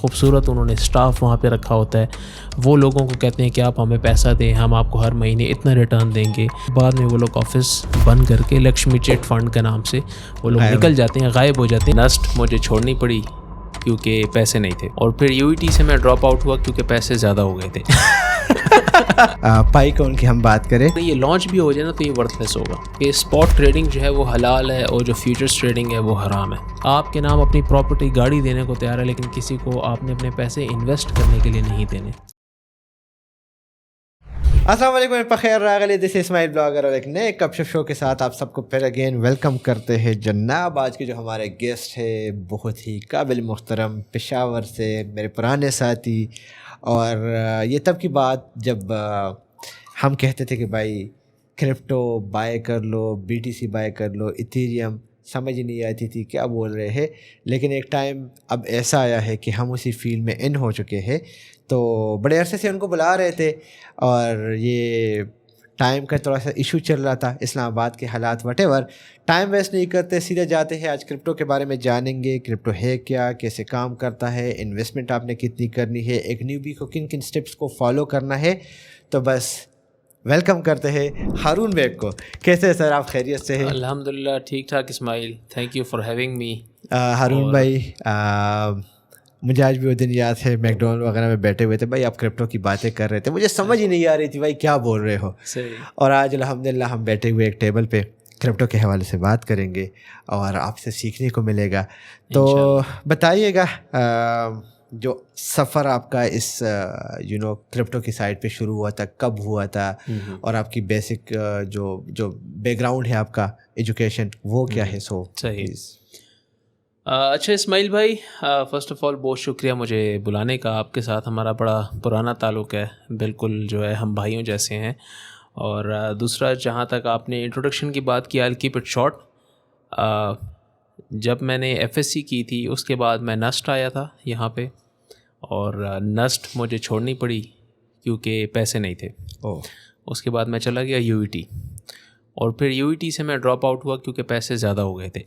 खूबसूरत उन्होंने स्टाफ वहाँ पे रखा होता है। वो लोगों को कहते हैं कि आप हमें पैसा दें, हम आपको हर महीने इतना रिटर्न देंगे। बाद में वो लोग ऑफिस बंद करके लक्ष्मी चिट फंड के नाम से वो लोग निकल जाते हैं, गायब हो जाते हैं। नस्ट मुझे छोड़नी पड़ी क्योंकि पैसे नहीं थे, और फिर यूईटी से मैं ड्रॉप आउट हुआ क्योंकि पैसे ज़्यादा हो गए थे। पाईकॉन की हम बात करें, ये लॉन्च भी हो जाए ना तो ये वर्थलेस होगा। ये स्पॉट ट्रेडिंग जो है वो हलाल है और जो फ्यूचर्स ट्रेडिंग है वो हराम है। आपके नाम अपनी प्रॉपर्टी गाड़ी देने को तैयार है, लेकिन किसी को आपने अपने पैसे इन्वेस्ट करने के लिए नहीं देने। अस्सलाम वालेकुम, बखैर रागले, दिस इज इस्माइल ब्लॉगर और एक नए कपशप शो के साथ आप सबको फिर अगेन वेलकम करते हैं जनाब। आज के जो हमारे गेस्ट है बहुत ही काबिल मुहतरम, पेशावर से मेरे पुराने साथी। और ये तब की बात जब हम कहते थे कि भाई क्रिप्टो बाय कर लो, BTC बाय कर लो, इथेरियम, समझ ही नहीं आती थी क्या बोल रहे हैं। लेकिन एक टाइम अब ऐसा आया है कि हम उसी फील्ड में इन हो चुके हैं, तो बड़े अरसे से उनको बुला रहे थे और ये टाइम का थोड़ा सा इशू चल रहा था, इस्लामाबाद के हालात वटेवर। टाइम वेस्ट नहीं करते, सीधे जाते हैं। आज क्रिप्टो के बारे में जानेंगे, क्रिप्टो है क्या, कैसे काम करता है, इन्वेस्टमेंट आपने कितनी करनी है, एक न्यूबी को किन किन स्टेप्स को फॉलो करना है। तो बस वेलकम करते हैं हारून बेग को। कैसे हैं सर, आप खैरियत से हैं? अल्हम्दुलिल्लाह ठीक ठाक Ismail, thank you for having me. Haroon भाई, मुझे आज भी वो दिन याद है, मैकडोनल्ड वगैरह में बैठे हुए थे भाई, आप क्रिप्टो की बातें कर रहे थे, मुझे समझ ही नहीं आ रही थी भाई क्या बोल रहे हो। सही। और आज अल्हम्दुलिल्लाह हम बैठे हुए एक टेबल पे क्रिप्टो के हवाले से बात करेंगे और आपसे सीखने को मिलेगा। तो बताइएगा जो सफ़र आपका इस क्रिप्टो की साइट पे शुरू हुआ था, कब हुआ था, और आपकी बेसिक जो बैकग्राउंड है आपका, एजुकेशन, वो क्या है। सो सही। अच्छा इस्माइल भाई, फ़र्स्ट ऑफ़ ऑल बहुत शुक्रिया मुझे बुलाने का। आपके साथ हमारा बड़ा पुराना ताल्लुक़ है, बिल्कुल जो है हम भाइयों जैसे हैं। और दूसरा, जहाँ तक आपने इंट्रोडक्शन की बात की, आई कीप इट शॉर्ट। जब मैंने FSC की थी उसके बाद मैं नस्ट आया था यहाँ पे, और नस्ट मुझे छोड़नी पड़ी क्योंकि पैसे नहीं थे। उसके बाद मैं चला गया UET, और फिर UET से मैं ड्रॉप आउट हुआ क्योंकि पैसे ज़्यादा हो गए थे।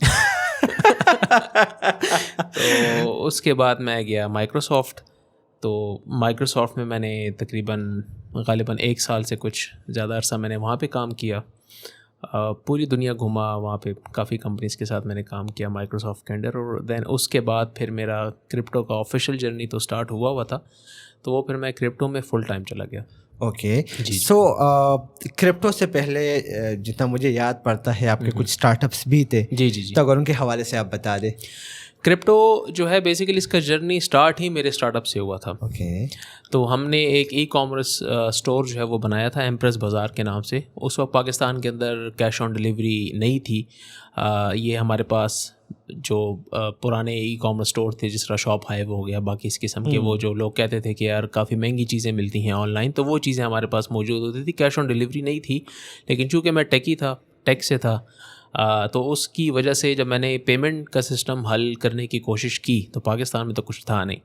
तो उसके बाद मैं गया माइक्रोसॉफ्ट। तो माइक्रोसॉफ्ट में मैंने गालिबन 1 साल से कुछ ज़्यादा अरसा मैंने वहाँ पे काम किया। पूरी दुनिया घूमा, वहाँ पे काफ़ी कंपनीज़ के साथ मैंने काम किया माइक्रोसॉफ्ट के अंडर। और देन उसके बाद फिर मेरा क्रिप्टो का ऑफिशियल जर्नी तो स्टार्ट हुआ था, तो वो फिर मैं क्रिप्टो में फुल टाइम चला गया। ओके। सो क्रिप्टो से पहले जितना मुझे याद पड़ता है आपके कुछ स्टार्टअप्स भी थे। जी। तो अगर उनके हवाले से आप बता दें। क्रिप्टो जो है बेसिकली इसका जर्नी स्टार्ट ही मेरे स्टार्टअप से हुआ था। ओके। तो हमने एक ई-कॉमर्स स्टोर जो है वो बनाया था एम्प्रेस बाज़ार के नाम से। उस वक्त पाकिस्तान के अंदर कैश ऑन डिलीवरी नहीं थी। ये हमारे पास जो पुराने ई-कॉमर्स स्टोर थे, जिस तरह शॉप हाइव हो गया, बाकी इस किस्म के, वो जो लोग कहते थे कि यार काफ़ी महंगी चीज़ें मिलती हैं ऑनलाइन, तो वो चीज़ें हमारे पास मौजूद होती थी। कैश ऑन डिलीवरी नहीं थी, लेकिन चूँकि मैं टेक से था, तो उसकी वजह से जब मैंने पेमेंट का सिस्टम हल करने की कोशिश की तो पाकिस्तान में तो कुछ था नहीं।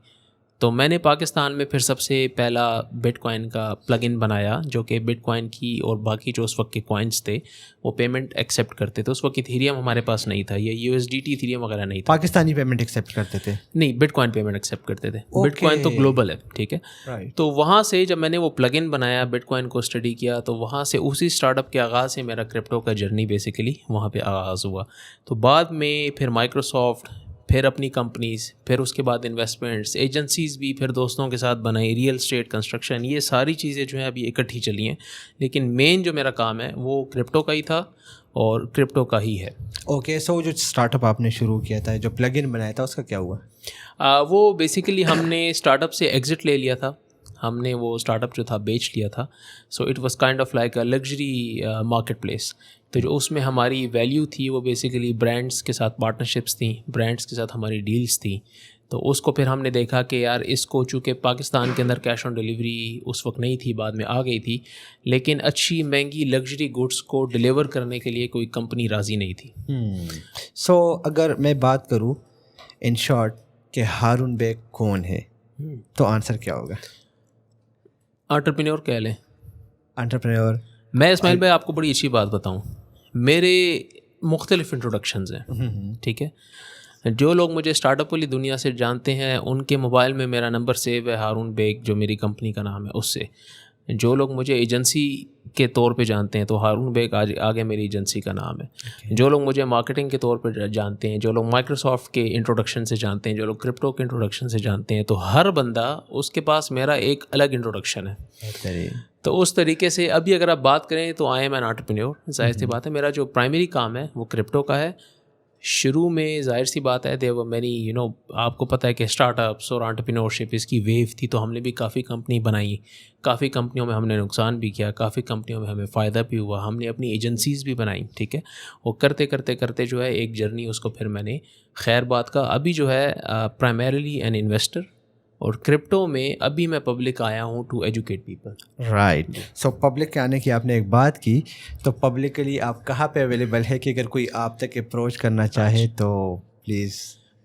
तो मैंने पाकिस्तान में फिर सबसे पहला बिटकॉइन का प्लगइन बनाया, जो कि बिटकॉइन की और बाकी जो उस वक्त के कॉइन्स थे वो पेमेंट एक्सेप्ट करते थे। उस वक्त इथेरियम हमारे पास नहीं था, ये USDT इथेरियम वगैरह नहीं था। पाकिस्तानी पेमेंट एक्सेप्ट करते थे? नहीं, बिटकॉइन पेमेंट एक्सेप्ट करते थे। बिटकॉइन तो ग्लोबल है, ठीक है। तो वहाँ से जब मैंने वो प्लगइन बनाया, बिटकॉइन को स्टडी किया, तो वहाँ से उसी स्टार्टअप के आगाज़ से मेरा क्रिप्टो का जर्नी बेसिकली वहाँ पर आगाज़ हुआ। तो बाद में फिर माइक्रोसॉफ्ट, फिर अपनी कंपनीज़, फिर उसके बाद इन्वेस्टमेंट्स, एजेंसीज़ भी फिर दोस्तों के साथ बनाई, रियल स्टेट, कंस्ट्रक्शन, ये सारी चीज़ें जो हैं अभी इकट्ठी चली हैं। लेकिन मेन जो मेरा काम है वो क्रिप्टो का ही था और क्रिप्टो का ही है। ओके। सो जो स्टार्टअप आपने शुरू किया था, जो प्लगइन बनाया था, उसका क्या हुआ? वो बेसिकली हमने स्टार्टअप से एग्ज़िट ले लिया था। हमने वो स्टार्टअप जो था बेच लिया था। So it was kind of like a luxury market place. तो जो उसमें हमारी वैल्यू थी वो बेसिकली ब्रांड्स के साथ पार्टनरशिप्स थी, ब्रांड्स के साथ हमारी डील्स थी। तो उसको फिर हमने देखा कि यार इसको, चूँकि पाकिस्तान के अंदर कैश ऑन डिलीवरी उस वक्त नहीं थी, बाद में आ गई थी, लेकिन अच्छी महंगी लग्जरी गुड्स को डिलीवर करने के लिए कोई कंपनी राज़ी नहीं थी। सो अगर मैं बात करूँ इन शॉर्ट कि हारून बेग कौन है, तो आंसर क्या होगा? एंटरप्रेन्योर कह लें। एंटरप्रेन्योर। मैं इस्माइल भाई आपको बड़ी अच्छी बात बताऊं, मेरे मुख्तलिफ इंट्रोडक्शंस हैं, ठीक है। जो लोग मुझे स्टार्टअप वाली दुनिया से जानते हैं उनके मोबाइल में मेरा नंबर सेव है हारून बेग, जो मेरी कंपनी का नाम है उससे। जो लोग मुझे एजेंसी के तौर पे जानते हैं तो हारून बेग आगे मेरी एजेंसी का नाम है। जो लोग मुझे मार्केटिंग के तौर पे जानते हैं, जो लोग माइक्रोसॉफ्ट के इंट्रोडक्शन से जानते हैं, जो लोग क्रिप्टो के इंट्रोडक्शन से जानते हैं, तो हर बंदा उसके पास मेरा एक अलग इंट्रोडक्शन है। तो उस तरीके से अभी अगर आप बात करें तो आई एम एन एंटरप्रेन्योर, जाहिर सी बात है मेरा जो प्राइमरी काम है वो क्रिप्टो का है। शुरू में जाहिर सी बात है देयर वर मैनी आपको पता है कि स्टार्टअप्स और एंटरप्रेन्योरशिप इसकी वेव थी, तो हमने भी काफ़ी कंपनी बनाई, काफ़ी कंपनियों में हमने नुकसान भी किया, काफ़ी कंपनियों में हमें फ़ायदा भी हुआ, हमने अपनी एजेंसीज़ भी बनाई, ठीक है। वो करते करते करते जो है एक जर्नी उसको फिर मैंने खैर बात का अभी जो है प्राइमरीली एन इन्वेस्टर, और क्रिप्टो में अभी मैं पब्लिक आया हूँ to educate people. Right. So public के आने की आपने एक बात की, तो पब्लिकली आप कहाँ पे अवेलेबल है कि अगर कोई आप तक अप्रोच करना चाहे तो प्लीज़?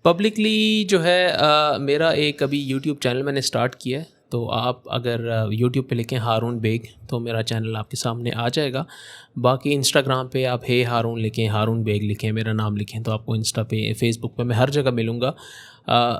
पब्लिकली जो है मेरा एक अभी यूट्यूब चैनल मैंने स्टार्ट किया है, तो आप अगर यूट्यूब पे लिखें हारून बेग तो मेरा चैनल आपके सामने आ जाएगा। बाकी इंस्टाग्राम पे आप हे हारून लिखें, हारून बेग लिखें, मेरा नाम लिखें तो आपको इंस्टा पे, फेसबुक पे मैं हर जगह मिलूँगा।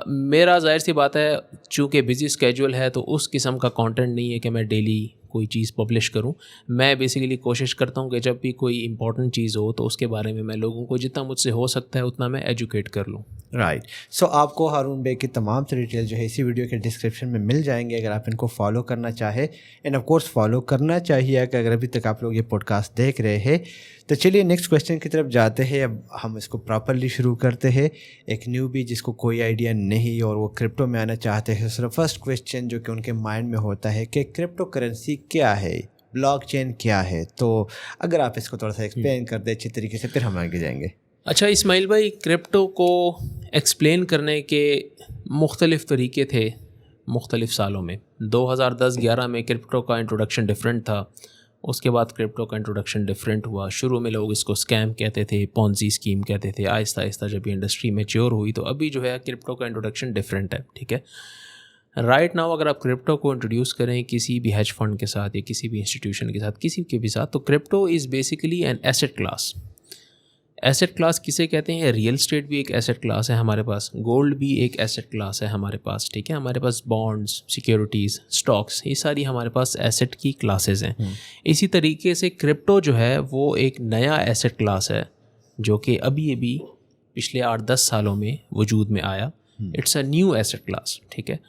मेरा जाहिर सी बात है चूँकि बिज़ी स्केड्यूल है तो उस किस्म का कंटेंट नहीं है कि मैं डेली कोई चीज़ पब्लिश करूं। मैं बेसिकली कोशिश करता हूं कि जब भी कोई इंपॉर्टेंट चीज़ हो तो उसके बारे में मैं लोगों को जितना मुझसे हो सकता है उतना मैं एजुकेट कर लूं। राइट। सो आपको हारून बेग की तमाम डिटेल जो है इसी वीडियो के डिस्क्रिप्शन में मिल जाएंगे अगर आप इनको फॉलो करना चाहे। एंड ऑफ कोर्स फॉलो करना चाहिए कि अगर अभी तक आप लोग ये पॉडकास्ट देख रहे हैं। तो चलिए नेक्स्ट क्वेश्चन की तरफ जाते हैं। अब हम इसको प्रॉपरली शुरू करते हैं। एक न्यूबी जिसको कोई आइडिया नहीं और वो क्रिप्टो में आना चाहते हैं, सिर्फ फर्स्ट क्वेश्चन जो कि उनके माइंड में होता है कि क्रिप्टो करेंसी क्या है, ब्लॉकचेन क्या है। तो अगर आप इसको थोड़ा सा एक्सप्लेन कर दें अच्छी तरीके से, फिर हम आगे जाएंगे। अच्छा इस्माइल भाई, क्रिप्टो को एक्सप्लेन करने के मुख्तलिफ़ तरीके थे मुख्तलिफ़ सालों में। 2010-11 में क्रिप्टो का इंट्रोडक्शन डिफरेंट था, उसके बाद क्रिप्टो का इंट्रोडक्शन डिफरेंट हुआ। शुरू में लोग इसको स्कैम कहते थे, पॉन्जी स्कीम कहते थे। आहिस्ता आहिस्ता जब ये इंडस्ट्री मैच्योर हुई तो अभी जो है क्रिप्टो का इंट्रोडक्शन डिफरेंट है, ठीक है। राइट नाउ अगर आप क्रिप्टो को इंट्रोड्यूस करें किसी भी हेज फंड के साथ या किसी भी इंस्टीट्यूशन के साथ, किसी के भी साथ, तो crypto is basically an asset class. Asset class किसे कहते हैं? रियल स्टेट भी एक एसेट क्लास है हमारे पास, गोल्ड भी एक एसेट क्लास है हमारे पास, ठीक है। हमारे पास बॉन्ड्स, सिक्योरिटीज़, स्टॉक्स, ये सारी हमारे पास एसेट की क्लासेस हैं। इसी तरीके से क्रिप्टो जो है वो एक नया एसेट क्लास है जो कि अभी पिछले 8-10 सालों में वजूद में आया। It's a new asset class, ठीक है।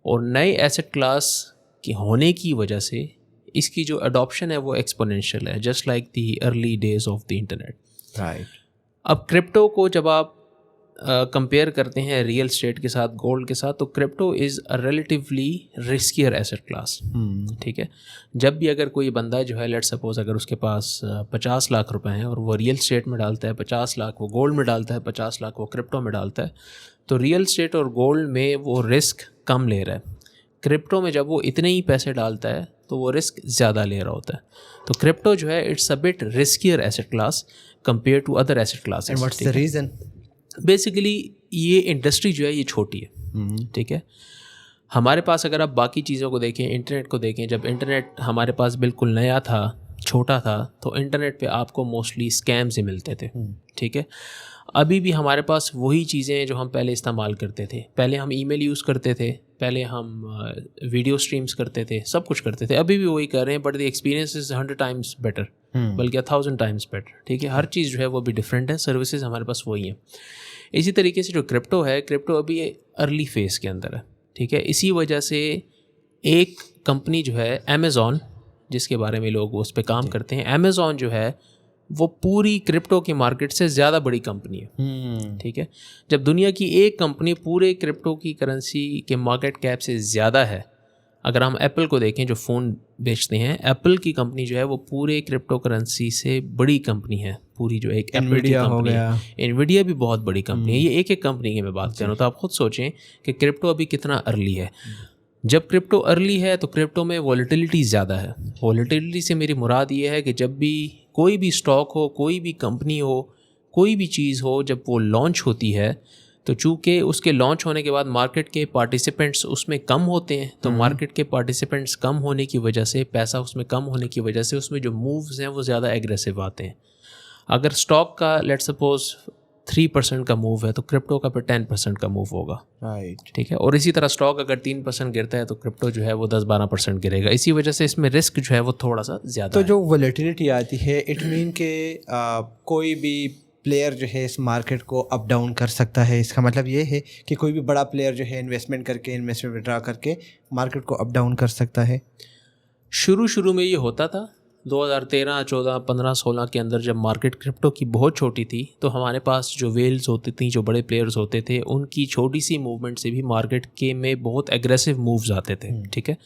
और नए एसेट क्लास की होने की वजह से इसकी जो अडॉप्शन है वो एक्सपोनेंशियल है, just like the early days of the internet. Right. अब क्रिप्टो को जब आप कंपेयर करते हैं रियल स्टेट के साथ, गोल्ड के साथ, तो crypto is a relatively riskier asset class, ठीक है। जब भी अगर कोई बंदा जो है, लेट्स सपोज अगर उसके पास 50 लाख रुपए हैं और वो रियल स्टेट में डालता है 50 लाख, वो गोल्ड में डालता है 50 लाख, वो क्रिप्टो में डालता है, तो रियल स्टेट और गोल्ड में वो रिस्क कम ले रहा है। क्रिप्टो में जब वो इतने ही पैसे डालता है तो वो रिस्क ज़्यादा ले रहा होता है। तो क्रिप्टो जो है it's a bit riskier asset class compare to other asset classes. And what's the reason? Basically ये इंडस्ट्री जो है ये छोटी है, ठीक है। हमारे पास अगर आप बाकी चीज़ों को देखें, इंटरनेट को देखें, जब इंटरनेट हमारे पास बिल्कुल नया था, छोटा था, तो इंटरनेट पे आपको मोस्टली स्कैम्स ही मिलते थे, ठीक है। अभी भी हमारे पास वही चीज़ें हैं जो हम पहले इस्तेमाल करते थे। पहले हम ईमेल यूज़ करते थे, पहले हम वीडियो स्ट्रीम्स करते थे, सब कुछ करते थे, अभी भी वही कर रहे हैं, but the experience is 100 times better, बल्कि 1000 टाइम्स बेटर, ठीक है। हर चीज़ जो है वो भी डिफरेंट है, सर्विसेज हमारे पास वही हैं। इसी तरीके से जो क्रिप्टो है, क्रिप्टो अभी अर्ली फेज़ के अंदर है, ठीक है। इसी वजह से एक कंपनी जो है अमेज़ॉन, जिसके बारे में लोग उस पर काम करते हैं, अमेज़ॉन जो है वो पूरी क्रिप्टो की मार्केट से ज़्यादा बड़ी कंपनी है, ठीक है। जब दुनिया की एक कंपनी पूरे क्रिप्टो की करेंसी के मार्केट कैप से ज़्यादा है, अगर हम एप्पल को देखें जो फ़ोन बेचते हैं, एप्पल की कंपनी जो है वो पूरे क्रिप्टो करेंसी से बड़ी कंपनी है, पूरी जो एक एप्पल की कंपनी है। एनवीडिया भी बहुत बड़ी कंपनी है। ये एक एक कंपनी की मैं बात कर रहा हूँ। तो आप खुद सोचें कि क्रिप्टो अभी कितना अर्ली है। जब क्रिप्टो अर्ली है तो क्रिप्टो में वॉलेटिलिटी ज़्यादा है। वॉलेटिलिटी से मेरी मुराद ये है कि जब भी कोई भी स्टॉक हो, कोई भी कंपनी हो, कोई भी चीज़ हो, जब वो लॉन्च होती है तो चूँकि उसके लॉन्च होने के बाद मार्केट के पार्टिसिपेंट्स उसमें कम होते हैं, तो मार्केट के पार्टिसिपेंट्स कम होने की वजह से, पैसा उसमें कम होने की वजह से उसमें जो मूव्स हैं वो ज़्यादा एग्रेसिव आते हैं। अगर स्टॉक का लेट्स सपोज 3% का मूव है तो क्रिप्टो का फिर 10% का मूव होगा, राइट। ठीक है। और इसी तरह स्टॉक अगर 3% गिरता है तो क्रिप्टो जो है वो 10-12% गिरेगा। इसी वजह से इसमें रिस्क जो है वो थोड़ा सा ज़्यादा तो है। जो वॉलेटिलिटी आती है इट मीन के कोई भी प्लेयर जो है इस मार्केट को अप डाउन कर सकता है। इसका मतलब ये है कि कोई भी बड़ा प्लेयर जो है इन्वेस्टमेंट विड्रा करके मार्केट को अप डाउन कर सकता है। शुरू में ये होता था 2013, 14, 15, 16 के अंदर जब मार्केट क्रिप्टो की बहुत छोटी थी तो हमारे पास जो वेल्स होती थी, जो बड़े प्लेयर्स होते थे, उनकी छोटी सी मूवमेंट से भी मार्केट के में बहुत एग्रेसिव मूव्स आते थे, ठीक है।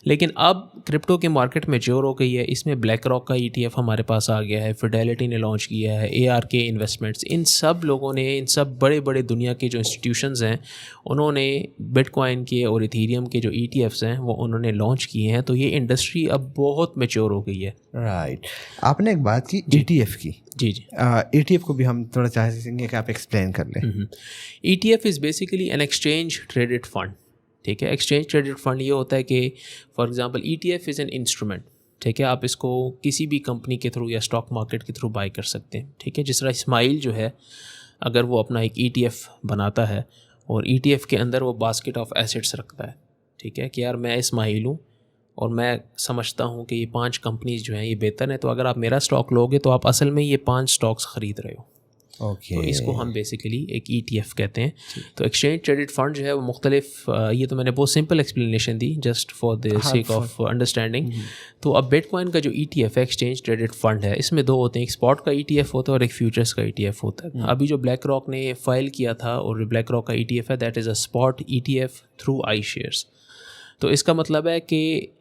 लेकिन अब क्रिप्टो के मार्केट मैच्योर हो गई है। इसमें ब्लैक रॉक का ETF हमारे पास आ गया है, फिडेलिटी ने लॉन्च किया है, ARK इन्वेस्टमेंट्स, इन सब लोगों ने, इन सब बड़े बड़े दुनिया के जो इंस्टीट्यूशंस हैं उन्होंने बिटकॉइन के और इथीरियम के जो ETFs हैं वो उन्होंने लॉन्च किए हैं। तो ये इंडस्ट्री अब बहुत मैच्योर हो गई है। राइट। आपने एक बात की ETF की। जी जी। ETF को भी हम थोड़ा चाहेंगे कि आप एक्सप्लेन कर लें। ETF is basically an exchange traded fund, ठीक है। एक्सचेंज ट्रेडेड फंड ये होता है कि for example ETF is an instrument, ठीक है। आप इसको किसी भी कंपनी के थ्रू या स्टॉक मार्केट के थ्रू बाय कर सकते हैं, ठीक है। जिस तरह इस्माइल जो है अगर वो अपना एक ETF बनाता है और ETF के अंदर वो बास्केट ऑफ एसेट्स रखता है, ठीक है, कि यार मैं इस्माइल हूँ और मैं समझता हूँ कि ये 5 कंपनीज जो हैं ये बेहतर हैं, तो अगर आप मेरा स्टॉक लोगे तो आप असल में ये 5 स्टॉक्स ख़रीद रहे हो। ओके। तो इसको हम बेसिकली एक ETF कहते हैं। तो एक्सचेंज ट्रेडेड फंड जो है वो मुख्तलिफ, ये तो मैंने बहुत simple explanation the just for the sake of understanding. तो अब बिटकॉइन का जो ETF है, एक्सचेंज ट्रेडेड फंड है, इसमें 2 होते हैं, एक स्पॉट का ETF होता है और एक फ्यूचर्स का ETF होता है। अभी जो ब्लैक रॉक ने फाइल किया था और ब्लैक रॉक का ETF है that is a spot ETF through I shares. तो इसका मतलब है कि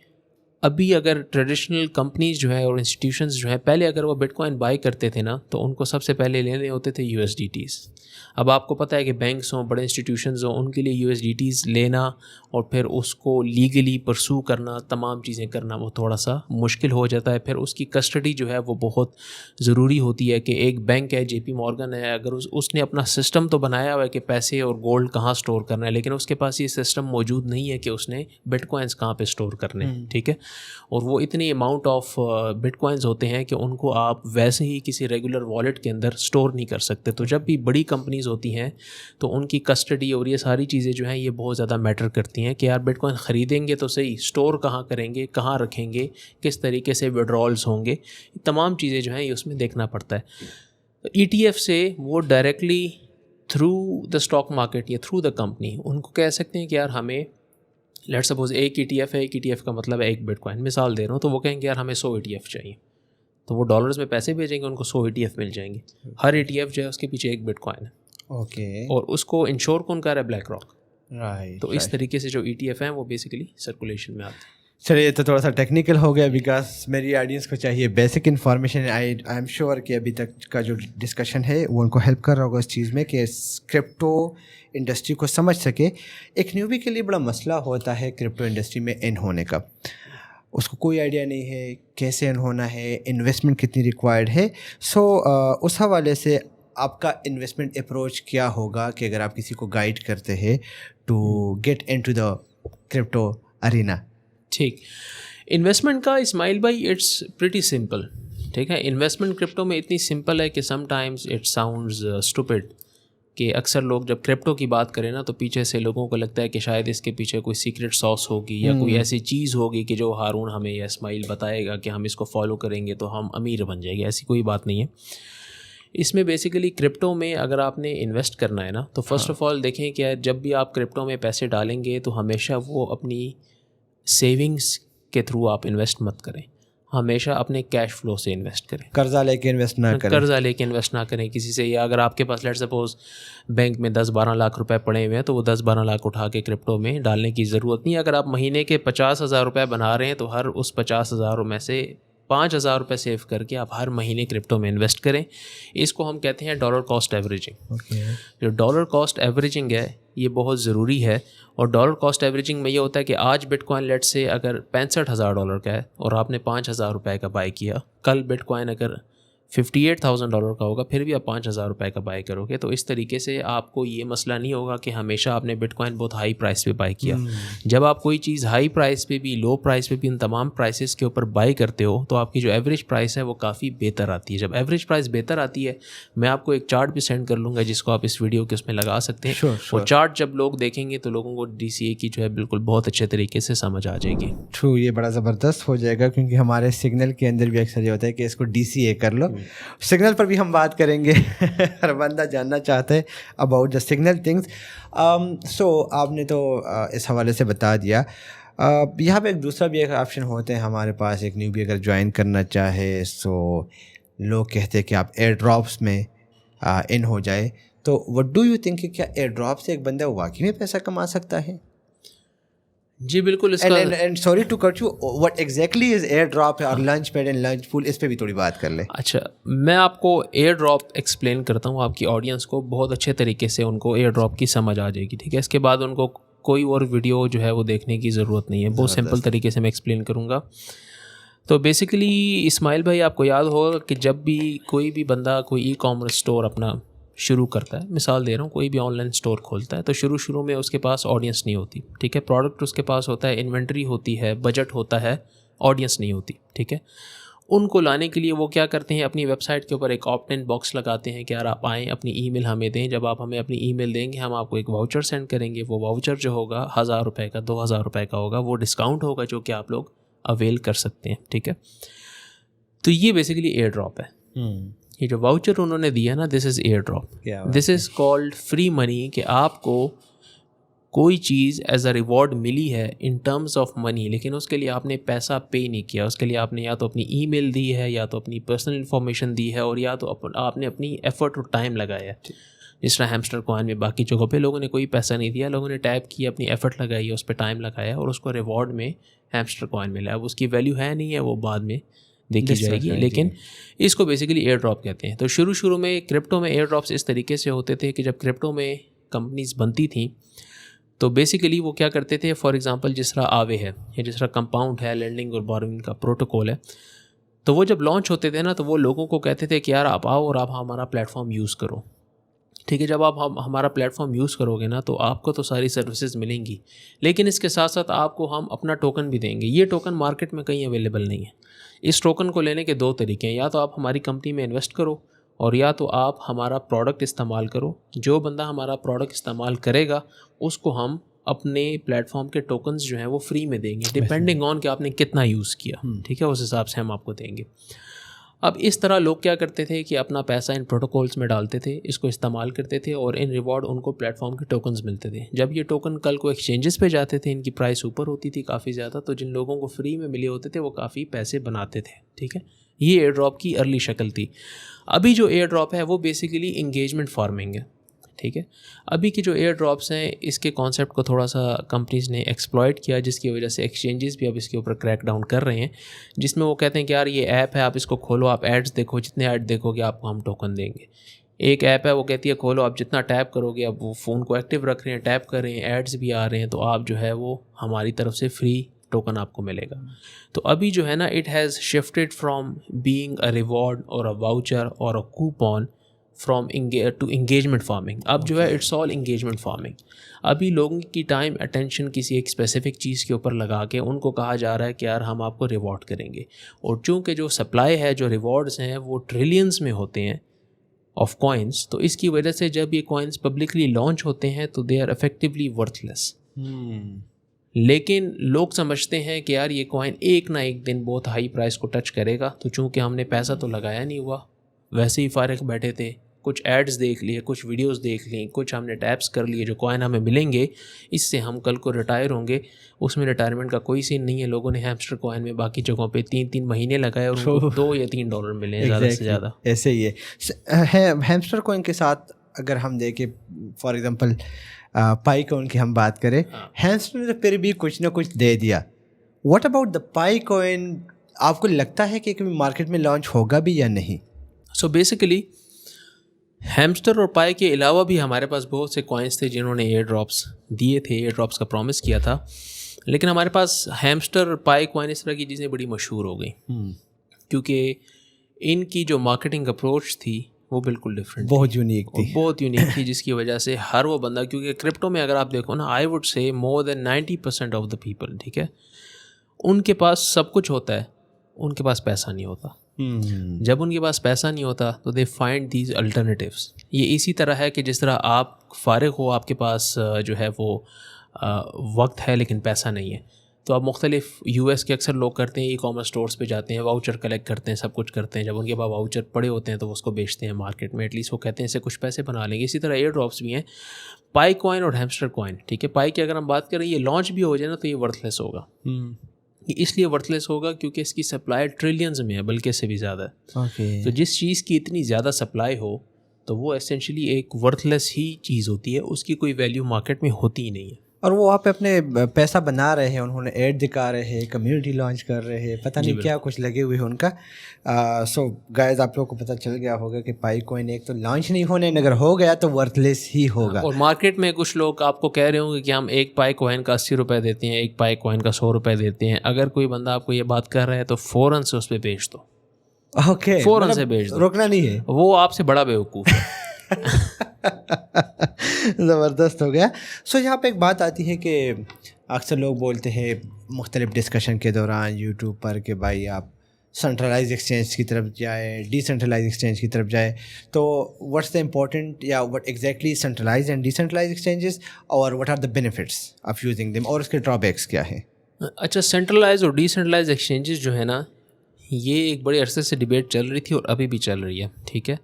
अभी अगर ट्रेडिशनल कंपनीज जो है और इंस्टीट्यूशंस जो है पहले अगर वो बिटकॉइन बाय करते थे ना तो उनको सबसे पहले लेने होते थे USDTs। अब आपको पता है कि बैंक्स हों, बड़े इंस्टीट्यूशंस हों, उनके लिए USDTs लेना और फिर उसको लीगली परसू करना, तमाम चीज़ें करना वो थोड़ा सा मुश्किल हो जाता है। फिर उसकी कस्टडी जो है वो बहुत ज़रूरी होती है कि एक बैंक है, JP मॉर्गन है, अगर उसने अपना सिस्टम तो बनाया हुआ है कि पैसे और गोल्ड कहाँ स्टोर करना है, लेकिन उसके पास ये सिस्टम मौजूद नहीं है कि उसने बिटकॉइंस कहाँ पे स्टोर करने हैं, ठीक है। और वो इतनी अमाउंट ऑफ बिटकॉइंस होते हैं कि उनको आप वैसे ही किसी रेगुलर वॉलेट के अंदर स्टोर नहीं कर सकते। तो जब भी बड़ी कंपनीज होती हैं तो उनकी कस्टडी और ये सारी चीज़ें जो हैं ये बहुत ज़्यादा मैटर करती हैं कि यार बिटकॉइन ख़रीदेंगे तो सही, स्टोर कहाँ करेंगे, कहाँ रखेंगे, किस तरीके से विड्रॉल्स होंगे, तमाम चीज़ें जो हैं ये उसमें देखना पड़ता है। तो ETF से वो directly through the stock market या थ्रू द कंपनी उनको कह सकते हैं कि यार हमें लेट सपोज एक ETF है, एक ETF का मतलब है एक बिटकॉइन, मिसाल दे रहा हूँ, तो वो कहेंगे यार हमें 100 ETF चाहिए, तो वो डॉलर्स में पैसे भेजेंगे, उनको 100 ETF मिल जाएंगे। हर ETF जो है उसके पीछे एक बिटकॉइन है। ओके। और उसको इंश्योर कौन कर रहा है? Black rock. राइट। तो इस तरीके से जो ETF हैं वो बेसिकली सर्कुलेशन में आते हैं। चलिए, तो थोड़ा सा टेक्निकल हो गया बिकॉज मेरी ऑडियंस को चाहिए basic information. I am sure कि अभी तक का जो डिस्कशन है वो उनको हेल्प कर रहा होगा इस चीज़ में कि क्रिप्टो इंडस्ट्री को समझ सके। एक न्यूबी के लिए बड़ा मसला होता है क्रिप्टो इंडस्ट्री में इन होने का, उसको कोई आइडिया नहीं है कैसे इन होना है, इन्वेस्टमेंट कितनी रिक्वायर्ड है। सो उस हवाले से आपका इन्वेस्टमेंट अप्रोच क्या होगा कि अगर आप किसी को गाइड करते हैं to get into the crypto arena? ठीक, इन्वेस्टमेंट का इस्माइल भाई इट्स प्रिटी सिंपल, ठीक है। इन्वेस्टमेंट क्रिप्टो में इतनी सिंपल है कि समटाइम्स इट साउंड्स स्टूपिड, कि अक्सर लोग जब क्रिप्टो की बात करें ना तो पीछे से लोगों को लगता है कि शायद इसके पीछे कोई सीक्रेट सॉस होगी या कोई ऐसी चीज़ होगी कि जो हारून हमें या इस्माइल बताएगा कि हम इसको फॉलो करेंगे तो हम अमीर बन जाएंगे। ऐसी कोई बात नहीं है। इसमें बेसिकली क्रिप्टो में अगर आपने इन्वेस्ट करना है ना तो फर्स्ट ऑफ ऑल देखें कि जब भी आप क्रिप्टो में पैसे डालेंगे तो हमेशा वो अपनी सेविंग्स के थ्रू आप इन्वेस्ट मत करें, हमेशा अपने कैश फ्लो से इन्वेस्ट करें। कर्जा लेके इन्वेस्ट ना करें। कर्जा लेके इन्वेस्ट ना करें किसी से। या अगर आपके पास लेट सपोज बैंक में 10-12 लाख रुपए पड़े हुए हैं तो वो 10-12 लाख उठा के क्रिप्टो में डालने की ज़रूरत नहीं है। अगर आप महीने के 50,000 रुपये बना रहे हैं तो हर उस 50,000 में से 5,000 रुपये सेव करके आप हर महीने क्रिप्टो में इन्वेस्ट करें। इसको हम कहते हैं डॉलर कॉस्ट एवरेजिंग। जो डॉलर कॉस्ट एवरेजिंग है ये बहुत ज़रूरी है। और डॉलर कॉस्ट एवरेजिंग में ये होता है कि आज बिटकॉइन लेट से अगर $65,000 का है और आपने $5,000 का बाई किया, कल बिटकॉइन अगर $58,000 का होगा, फिर भी आप $5,000 का बाय करोगे। तो इस तरीके से आपको ये मसला नहीं होगा कि हमेशा आपने बिटकॉइन बहुत हाई प्राइस पे बाय किया। जब आप कोई चीज़ हाई प्राइस पे भी, लो प्राइस पे भी, इन तमाम प्राइसेस के ऊपर बाय करते हो तो आपकी जो एवरेज प्राइस है वो काफ़ी बेहतर आती है। जब एवरेज प्राइस बेहतर आती है, मैं आपको एक चार्ट भी सेंड कर लूँगा जिसको आप इस वीडियो के उसमें लगा सकते हैं। वो चार्ट जब लोग देखेंगे तो लोगों को DCA की जो है बिल्कुल बहुत अच्छे तरीके से समझ आ जाएगी। ट्रू, ये बड़ा ज़बरदस्त हो जाएगा क्योंकि हमारे सिग्नल के अंदर भी अक्सर ये होता है कि इसको DCA कर लो। सिग्नल पर भी हम बात करेंगे। हर बंदा जानना चाहता है अबाउट द सिग्नल थिंग्स। सो आपने तो इस हवाले से बता दिया। यहाँ पे एक दूसरा भी एक ऑप्शन होते हैं हमारे पास, एक न्यूबी अगर ज्वाइन करना चाहे सो लोग कहते हैं कि आप एयर ड्रॉप्स में इन हो जाए। तो व्हाट डू यू थिंक कि क्या एयर ड्रॉप से एक बंदा वाकई में पैसा कमा सकता है? जी बिल्कुल। इसका and sorry to cut you, what exactly is air drop और launch pad and launch pool, इस पे भी थोड़ी बात कर ले। अच्छा, मैं आपको एयर ड्रॉप एक्सप्लेन करता हूँ आपकी ऑडियंस को, बहुत अच्छे तरीके से उनको एयर ड्रॉप की समझ आ जाएगी, ठीक है। इसके बाद उनको कोई और वीडियो जो है वो देखने की ज़रूरत नहीं है, बहुत सिंपल तरीके से मैं एक्सप्लेन करूँगा। तो बेसिकली इस्माइल भाई, आपको याद होगा कि जब भी कोई भी बंदा कोई ई-कॉमर्स स्टोर अपना शुरू करता है, मिसाल दे रहा हूँ, कोई भी ऑनलाइन स्टोर खोलता है, तो शुरू में उसके पास ऑडियंस नहीं होती, ठीक है। प्रोडक्ट उसके पास होता है, इन्वेंट्री होती है, बजट होता है, ऑडियंस नहीं होती, ठीक है। उनको लाने के लिए वो क्या करते हैं, अपनी वेबसाइट के ऊपर एक ऑप्ट इन बॉक्स लगाते हैं कि यार आप आएँ, अपनी ईमेल हमें दें, जब आप हमें अपनी ईमेल देंगे हम आपको एक वाउचर सेंड करेंगे। वो वाउचर जो होगा $1,000 का, $2,000 का होगा, वो डिस्काउंट होगा जो कि आप लोग अवेल कर सकते हैं, ठीक है। तो ये बेसिकली एयर ड्रॉप है। ये जो वाउचर उन्होंने दिया ना, this is air drop, this is called free money, कि आपको कोई चीज़ एज अ रिवॉर्ड मिली है इन टर्म्स ऑफ मनी, लेकिन उसके लिए आपने पैसा पे नहीं किया। उसके लिए आपने या तो अपनी ईमेल दी है, या तो अपनी पर्सनल इन्फॉर्मेशन दी है, और या तो आपने अपनी एफर्ट और टाइम लगाया है। जिस तरह हैमस्टर कॉइन में बाकी जगहों पे लोगों ने कोई पैसा नहीं दिया, लोगों ने टैप किया, अपनी एफर्ट लगाई है, उस पर टाइम लगाया और उसको रिवॉर्ड में हैमस्टर कॉइन मिला। अब उसकी वैल्यू है नहीं है, वो बाद में देखी जाएगी, लेकिन इसको बेसिकली एयर ड्रॉप कहते हैं। तो शुरू में क्रिप्टो में एयर ड्रॉप्स इस तरीके से होते थे कि जब क्रिप्टो में कंपनीज बनती थी तो बेसिकली वो क्या करते थे, फॉर एग्जांपल जिस तरह आवे है या जिस तरह कंपाउंड है, लेंडिंग और बोरोइंग का प्रोटोकॉल है, तो वो जब लॉन्च होते थे ना, तो वो लोगों को कहते थे कि यार आप आओ और आप हमारा प्लेटफॉर्म यूज़ करो, ठीक है। जब आप हमारा प्लेटफॉर्म यूज़ करोगे ना, तो आपको तो सारी सर्विसेज मिलेंगी, लेकिन इसके साथ साथ आपको हम अपना टोकन भी देंगे। ये टोकन मार्केट में कहीं अवेलेबल नहीं है। इस टोकन को लेने के दो तरीके हैं, या तो आप हमारी कंपनी में इन्वेस्ट करो और या तो आप हमारा प्रोडक्ट इस्तेमाल करो। जो बंदा हमारा प्रोडक्ट इस्तेमाल करेगा उसको हम अपने प्लेटफॉर्म के टोकन्स जो हैं वो फ्री में देंगे, डिपेंडिंग ऑन कि आपने कितना यूज़ किया, ठीक है, उस हिसाब से हम आपको देंगे। अब इस तरह लोग क्या करते थे कि अपना पैसा इन प्रोटोकॉल्स में डालते थे, इसको इस्तेमाल करते थे और इन रिवॉर्ड उनको प्लेटफॉर्म के टोकन्स मिलते थे। जब ये टोकन कल को एक्सचेंजेस पे जाते थे, इनकी प्राइस ऊपर होती थी काफ़ी ज़्यादा, तो जिन लोगों को फ्री में मिले होते थे वो काफ़ी पैसे बनाते थे, ठीक है। ये एयर ड्रॉप की अर्ली शक्ल थी। अभी जो एयर ड्रॉप है वो बेसिकली इंगेजमेंट फार्मिंग है, ठीक है। अभी की जो एयर ड्रॉप्स हैं, इसके कॉन्सेप्ट को थोड़ा सा कंपनीज़ ने एक्सप्लॉइट किया, जिसकी वजह से एक्सचेंजेस भी अब इसके ऊपर क्रैक डाउन कर रहे हैं, जिसमें वो कहते हैं कि यार ये ऐप है, आप इसको खोलो, आप एड्स देखो, जितने ऐड देखोगे आपको हम टोकन देंगे। एक ऐप है वो कहती है खोलो, आप जितना टैप करोगे, अब वो फ़ोन को एक्टिव रख रहे हैं, टैप कर रहे हैं, एड्स भी आ रहे हैं, तो आप जो है वो हमारी तरफ से फ्री टोकन आपको मिलेगा। तो अभी जो है ना, it has shifted from being a reward और अ वाउचर और a coupon from to engagement farming. अब जो है इट्स ऑल इंगेजमेंट फार्मिंग। अभी लोगों की टाइम अटेंशन किसी एक स्पेसिफिक चीज़ के ऊपर लगा के उनको कहा जा रहा है कि यार हम आपको रिवॉर्ड करेंगे, और चूँकि जो सप्लाई है, जो रिवॉर्ड्स हैं वो ट्रिलियंस में होते हैं ऑफ कॉइन्स, तो इसकी वजह से जब ये कॉइन्स पब्लिकली लॉन्च होते हैं तो दे आर इफेक्टिवली वर्थलेस। लेकिन लोग समझते हैं कि यार ये कॉइन एक ना एक दिन बहुत हाई प्राइस को टच करेगा, तो चूँकि हमने पैसा तो लगाया नहीं हुआ, वैसे ही फारिग बैठे थे, कुछ एड्स देख लिए, कुछ वीडियोस देख ली, कुछ हमने टैप्स कर लिए, जो कॉइन हमें मिलेंगे, इससे हम कल को रिटायर होंगे, उसमें रिटायरमेंट का कोई सीन नहीं है। लोगों ने हैमस्टर कॉइन में बाकी जगहों पे 3-3 महीने लगाए और उनको $2 या $3 मिले हैं, ज़्यादा से ज़्यादा। ऐसे ही है हैमस्टर कॉइन के साथ। अगर हम देखें फॉर एग्जांपल पाई कॉइन की हम बात करें, हैमस्टर ने फिर भी कुछ ना कुछ दे दिया। What about the pi coin? आपको लगता है कि कभी मार्केट में लॉन्च होगा भी या नहीं? सो बेसिकली हैमस्टर और पाई के अलावा भी हमारे पास बहुत से कॉइन्स थे जिन्होंने एयर ड्रॉप्स दिए थे, एयर ड्रॉप्स का प्रॉमिस किया था, लेकिन हमारे पास हैमस्टर और पाई कॉइन इस तरह की चीज़ें बड़ी मशहूर हो गई, क्योंकि इनकी जो मार्केटिंग अप्रोच थी वो बिल्कुल डिफरेंट, बहुत यूनिक थी, बहुत यूनिक थी, जिसकी वजह से हर वो बंदा, क्योंकि क्रिप्टो में अगर आप देखो ना, I would say more than 90% of the people, ठीक है, उनके पास सब कुछ होता है, उनके पास पैसा नहीं होता। जब उनके पास पैसा नहीं होता तो दे फाइंड दीज अल्टरनेटिव्स। ये इसी तरह है कि जिस तरह आप फारिग हो, आपके पास जो है वो वक्त है लेकिन पैसा नहीं है, तो आप मुख्तलिफ यूएस के अक्सर लोग करते हैं, ई कॉमर्स स्टोर्स पे जाते हैं, वाउचर कलेक्ट करते हैं, सब कुछ करते हैं। जब उनके पास वाउचर पड़े होते हैं तो वो उसको बेचते हैं मार्केट में, एटलीस्ट वो कहते हैं इससे कुछ पैसे बना लेंगे। इसी तरह एयर ड्रॉप्स भी हैं, पाई कॉइन और हैमस्टर कॉइन, ठीक है। पाई की अगर हम बात करें, ये लॉन्च भी हो जाए ना तो ये वर्थलेस होगा। ये इसलिए वर्थलेस होगा क्योंकि इसकी सप्लाई ट्रिलियंस में है, बल्कि से भी ज़्यादा है। तो जिस चीज़ की इतनी ज़्यादा सप्लाई हो तो वो एसेंशली एक वर्थलेस ही चीज़ होती है, उसकी कोई वैल्यू मार्केट में होती ही नहीं है। और वो वहाँ पे अपने पैसा बना रहे हैं, उन्होंने ऐड दिखा रहे हैं, कम्युनिटी लॉन्च कर रहे हैं, पता नहीं क्या कुछ लगे हुए हैं उनका। सो गाइस, आप लोगों को पता चल गया होगा कि पाई कॉइन एक तो लॉन्च नहीं होने, अगर हो गया तो वर्थलेस ही होगा। और मार्केट में कुछ लोग आपको कह रहे होंगे कि हम एक पाई कॉइन का 80 रुपये देते हैं, एक पाई कॉइन का 100 रुपये देते हैं। अगर कोई बंदा आपको ये बात कर रहा है तो फ़ौरन से उस पर बेच दो। ओके, फ़ौरन से बेच दो, रोकना नहीं है, वो आपसे बड़ा बेवकूफ़ है। ज़बरदस्त हो गया। सो यहाँ पे एक बात आती है कि अक्सर लोग बोलते हैं मुख्तलिफ डिस्कशन के दौरान यूट्यूब पर कि भाई आप सेंट्रलाइज एक्सचेंज की तरफ जाए, डिसेंट्रलाइज एक्सचेंज की तरफ जाए, तो व्हाट्स द इम्पोर्टेंट या what exactly centralize and decentralize exchanges, और what are the benefits of using them, और उसके ड्रॉबैक्स क्या है? अच्छा, सेंट्रलाइज और डिसेंट्रलाइज एक्सचेंजेस जो है ना, ये एक बड़े अरसे से डिबेट चल रही थी और अभी भी चल रही है, ठीक है।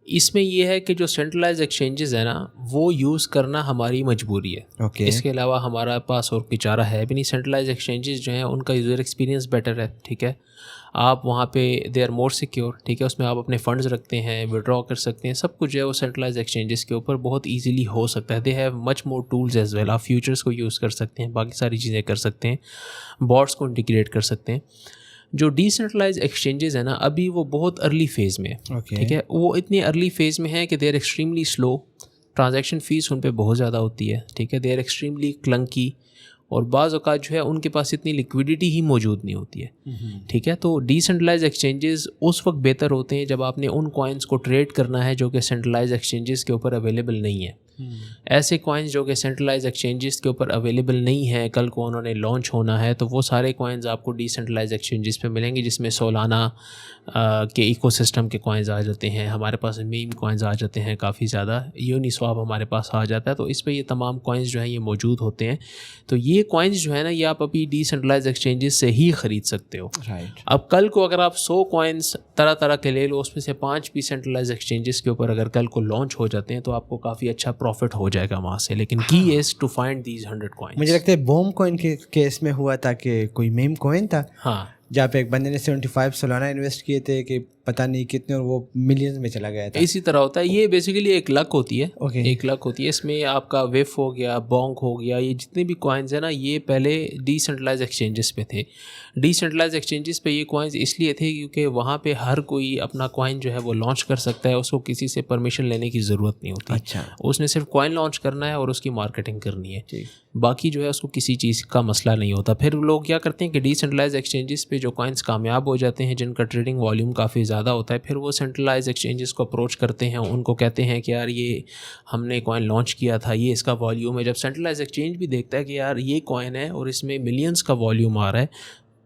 इसमें यह है कि जो सेंट्रलाइज एक्सचेंजेस है ना, वो यूज़ करना हमारी मजबूरी है। Okay. इसके अलावा हमारा पास और कोई चारा है भी नहीं। सेंट्रलाइज एक्सचेंजेस जो हैं उनका यूज़र एक्सपीरियंस बेटर है, ठीक है। आप वहाँ पे दे आर मोर सिक्योर, ठीक है। उसमें आप अपने फंड्स रखते हैं, विड्रॉ कर सकते हैं, सब कुछ जो है वो सेंट्रलाइज एक्सचेंजेस के ऊपर बहुत ईजिली हो सकता है। They have much more tools as well. आप फ्यूचर्स को यूज़ कर सकते हैं, बाकी सारी चीज़ें कर सकते हैं, बॉट्स को इंटीग्रेट कर सकते हैं। जो डिसेंट्रलाइज एक्सचेंजेस है ना, अभी वो बहुत अर्ली फेज़ में है, ठीक है। वो इतनी अर्ली फेज़ में है कि they are extremely slow, transaction fees उन पे बहुत ज़्यादा होती है, ठीक है। दे आर एक्सट्रीमली क्लंकी, और बाज़ औक़ात जो है उनके पास इतनी लिक्विडिटी ही मौजूद नहीं होती है, ठीक है। तो डिसेंट्रलाइज एक्सचेंजेस उस वक्त बेहतर होते हैं जब आपने उन कॉइन्स को ट्रेड करना है जो कि सेंट्रलाइज एक्सचेंजेस के ऊपर अवेलेबल नहीं है। ऐसे कॉइन्स जो कि सेंट्रलाइज एक्सचेंजेस के ऊपर अवेलेबल नहीं है, कल को उन्होंने लॉन्च होना है, तो वो सारे कॉइन्स आपको डिसेंट्रलाइज एक्सचेंजेस पे मिलेंगे, जिसमें सोलाना के इकोसिस्टम के कॉइन्स आ जाते हैं, हमारे पास मीम कॉइन्स आ जाते हैं काफ़ी ज़्यादा, यूनिस्वाप हमारे पास आ जाता है। तो इस पर ये तमाम कॉइन्स जो हैं ये मौजूद होते हैं। तो ये कॉइन्स जो है ना, ये आप अभी डिसेंट्रलाइज एक्सचेंजेस से ही ख़रीद सकते हो। अब कल को अगर आप 100 कॉइन्स तरह तरह के ले लो, उसमें से 5 भी सेंट्रलाइज एक्सचेंजेस के ऊपर अगर कल को लॉन्च हो जाते हैं तो आपको काफ़ी अच्छा प्रॉफिट हो जाएगा वहाँ से। लेकिन key is to find these 100 coins. मुझे लगता है बूम कॉइन के केस में हुआ था कि कोई मीम कॉइन था, हाँ, जहाँ पे एक बंदे ने 75 सोलाना इन्वेस्ट किए थे कि पता नहीं कितने, और वो मिलियंस में चला गया था। इसी तरह होता है। ये बेसिकली एक लक होती है, Okay. एक लक होती है। इसमें आपका वेफ हो गया, बोंग हो गया, ये जितने भी कॉइन्स हैं ना, ये पहले डिसेंट्रलाइज एक्सचेंजेस पे थे। डिसेंट्रलाइज एक्सचेंजेस पे ये कॉइन्स इसलिए थे क्योंकि वहाँ पे हर कोई अपना कॉइन जो है वो लॉन्च कर सकता है, उसको किसी से परमिशन लेने की ज़रूरत नहीं होती। अच्छा, उसने सिर्फ कॉइन लॉन्च करना है और उसकी मार्केटिंग करनी है, बाकी जो है उसको किसी चीज़ का मसला नहीं होता। फिर लोग क्या करते हैं कि डिसेंट्रलाइज एक्सचेंजेस पे जो कॉइन्स कामयाब हो जाते हैं, जिनका ट्रेडिंग वॉल्यूम काफ़ी ज़्यादा होता है, फिर वो सेंट्रलाइज एक्सचेंजेस को अप्रोच करते हैं, उनको कहते हैं कि यार ये हमने कॉइन लॉन्च किया था, ये इसका वॉल्यूम है। जब सेंट्रलाइज एक्सचेंज भी देखता है कि यार ये कॉइन है और इसमें मिलियंस का वॉल्यूम आ रहा है,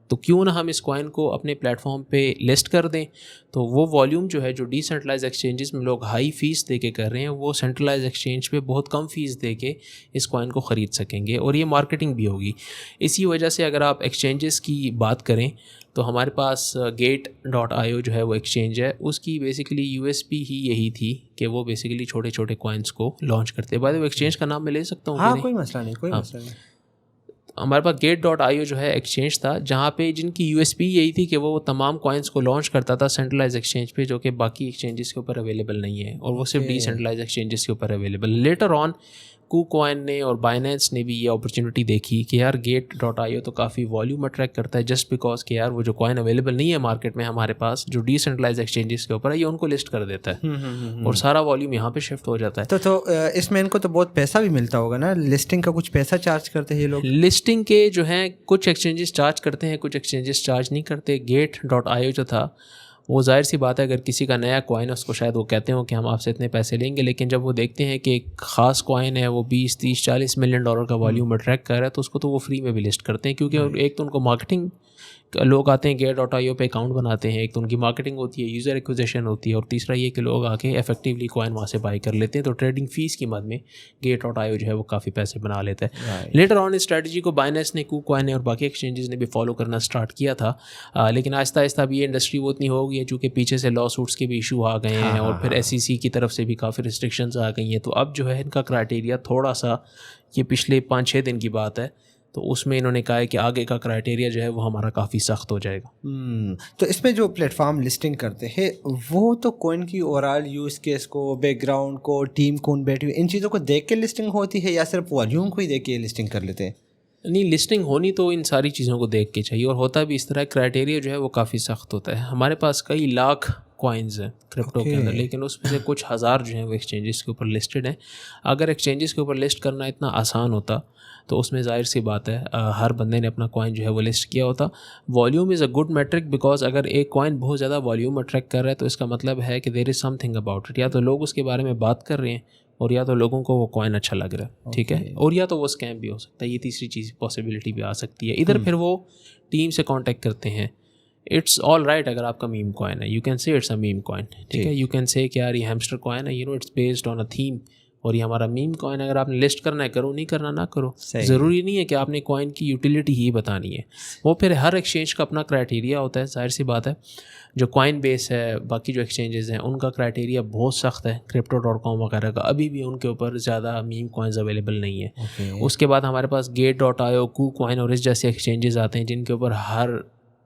तो क्यों ना हम इस कॉइन को अपने प्लेटफॉर्म पे लिस्ट कर दें, तो वो वॉल्यूम जो है जो डिसेंट्रलाइज एक्सचेंजेस में लोग हाई फीस दे के कर रहे हैं, वो सेंट्रलाइज एक्सचेंज पे बहुत कम फीस दे के इस कॉइन को ख़रीद सकेंगे और ये मार्केटिंग भी होगी। इसी वजह से अगर आप एक्सचेंजेस की बात करें तो हमारे पास Gate.io जो है वो एक्सचेंज है, उसकी बेसिकली USP ही यही थी कि वो बेसिकली छोटे छोटे कॉइन्स को लॉन्च करते हैं। बाद वो एक्सचेंज का नाम मैं ले सकता हूँ? हाँ, कोई मसला नहीं, कोई मसला नहीं। हमारे पास Gate.io जो है एक्सचेंज था, जहाँ पे जिनकी USP यही थी कि वो तमाम कॉइन्स को लॉन्च करता था सेंट्रलाइज एक्सचेंज पे, जो कि बाकी एक्सचेंजेस के ऊपर अवेलेबल नहीं है, और वो सिर्फ डिसेंट्रलाइज एक्सचेंजेस के ऊपर अवेलेबल। लेटर ऑन KuCoin ने और बाइनेंस ने भी ये अपॉर्चुनिटी देखी कि यार Gate.io तो काफ़ी वॉल्यूम अट्रैक्ट करता है, जस्ट बिकॉज कि यार वो जो कॉइन अवेलेबल नहीं है मार्केट में हमारे पास, जो डिसेंट्रलाइज एक्सचेंजेस के ऊपर है, ये उनको लिस्ट कर देता है और सारा वॉल्यूम यहाँ पे शिफ्ट हो जाता है। तो इसमें इनको तो बहुत पैसा भी मिलता होगा ना, लिस्टिंग का कुछ पैसा चार्ज करते हैं ये लोग? लिस्टिंग के जो हैं कुछ एक्सचेंजेस चार्ज करते हैं, कुछ एक्सचेंजेस चार्ज नहीं करते। Gate.io जो था वो जाहिर सी बात है अगर किसी का नया कॉइन है उसको शायद वो कहते हो कि हम आपसे इतने पैसे लेंगे, लेकिन जब वो देखते हैं कि एक ख़ास कॉइन है वो 20, 30, 40 मिलियन डॉलर का वॉल्यूम अट्रैक्ट कर रहा है तो उसको तो वो फ्री में भी लिस्ट करते हैं, क्योंकि एक तो उनको मार्केटिंग, लोग आते हैं Gear.io पे अकाउंट बनाते हैं, एक तो उनकी मार्केटिंग होती है, यूज़र एक्विजिशन होती है, और तीसरा ये कि लोग आके इफेक्टिवली कॉइन वहाँ से बाई कर लेते हैं। तो ट्रेडिंग फीस की मद में Gear.io जो है वो काफ़ी पैसे बना लेता है। लेटर ऑन इस स्ट्रेटजी को बाइनेंस ने, KuCoin ने और बाकी एक्सचेंजेस ने भी फॉलो करना स्टार्ट किया था, लेकिन आहिस्ता आहिस्ता अब ये इंडस्ट्री वो इतनी हो गई है चूँकि पीछे से लॉ सूट्स के भी इशू आ गए हैं और फिर SEC की तरफ से भी काफ़ी रिस्ट्रिक्शंस आ गई हैं। तो अब जो है इनका क्राइटेरिया थोड़ा सा, ये पिछले 5-6 दिन की बात है, तो उसमें इन्होंने कहा है कि आगे का क्राइटेरिया जो है वो हमारा काफ़ी सख्त हो जाएगा। तो इसमें जो प्लेटफॉर्म लिस्टिंग करते हैं वो तो कॉइन की ओवरऑल यूज़ केस को, बैकग्राउंड को, टीम कौन बैठी हुई, इन चीज़ों को देख के लिस्टिंग होती है या सिर्फ वॉल्यूम को ही देख के लिस्टिंग कर लेते हैं? नहीं, लिस्टिंग होनी तो इन सारी चीज़ों को देख के चाहिए, और होता भी इस तरह। क्राइटेरिया जो है वो काफ़ी सख्त होता है। हमारे पास कई लाख कॉइन्स हैं क्रिप्टो के अंदर, लेकिन उसमें से कुछ हज़ार जो हैं वो एक्सचेंजेस के ऊपर लिस्टेड हैं। अगर एक्सचेंजेस के ऊपर लिस्ट करना इतना आसान होता तो उसमें जाहिर सी बात है हर बंदे ने अपना कॉइन जो है वो लिस्ट किया होता। Volume is a good metric, because अगर एक कॉइन बहुत ज़्यादा वॉल्यूम अट्रैक्ट कर रहा है तो इसका मतलब है कि there is something about it, या तो लोग उसके बारे में बात कर रहे हैं और या तो लोगों को वो कॉइन अच्छा लग रहा है, ठीक है, और या तो वो स्कैम भी हो सकता है। ये तीसरी चीज़ पॉसिबिलिटी भी आ सकती है। इधर फिर वो टीम से कांटेक्ट करते हैं, इट्स ऑल राइट अगर आपका मीम कॉइन है, you can say it's a meme coin, ठीक है, यू कैन से कि यार ये हैमस्टर कॉइन है, it's based on a theme और ये हमारा मीम कॉइन, अगर आपने लिस्ट करना है करो, नहीं करना ना करो। ज़रूरी नहीं है कि आपने कॉइन की यूटिलिटी ही बतानी है। वो फिर हर एक्सचेंज का अपना क्राइटेरिया होता है, जाहिर सी बात है। जो कॉइन बेस है, बाकी जो एक्सचेंजेस हैं उनका क्राइटेरिया बहुत सख्त है। Crypto.com वगैरह का अभी भी उनके ऊपर ज़्यादा मीम कॉइन्स अवेलेबल नहीं है। उसके बाद हमारे पास Gate.io, KuCoin और इस जैसे एक्सचेंजेस आते हैं जिनके ऊपर हर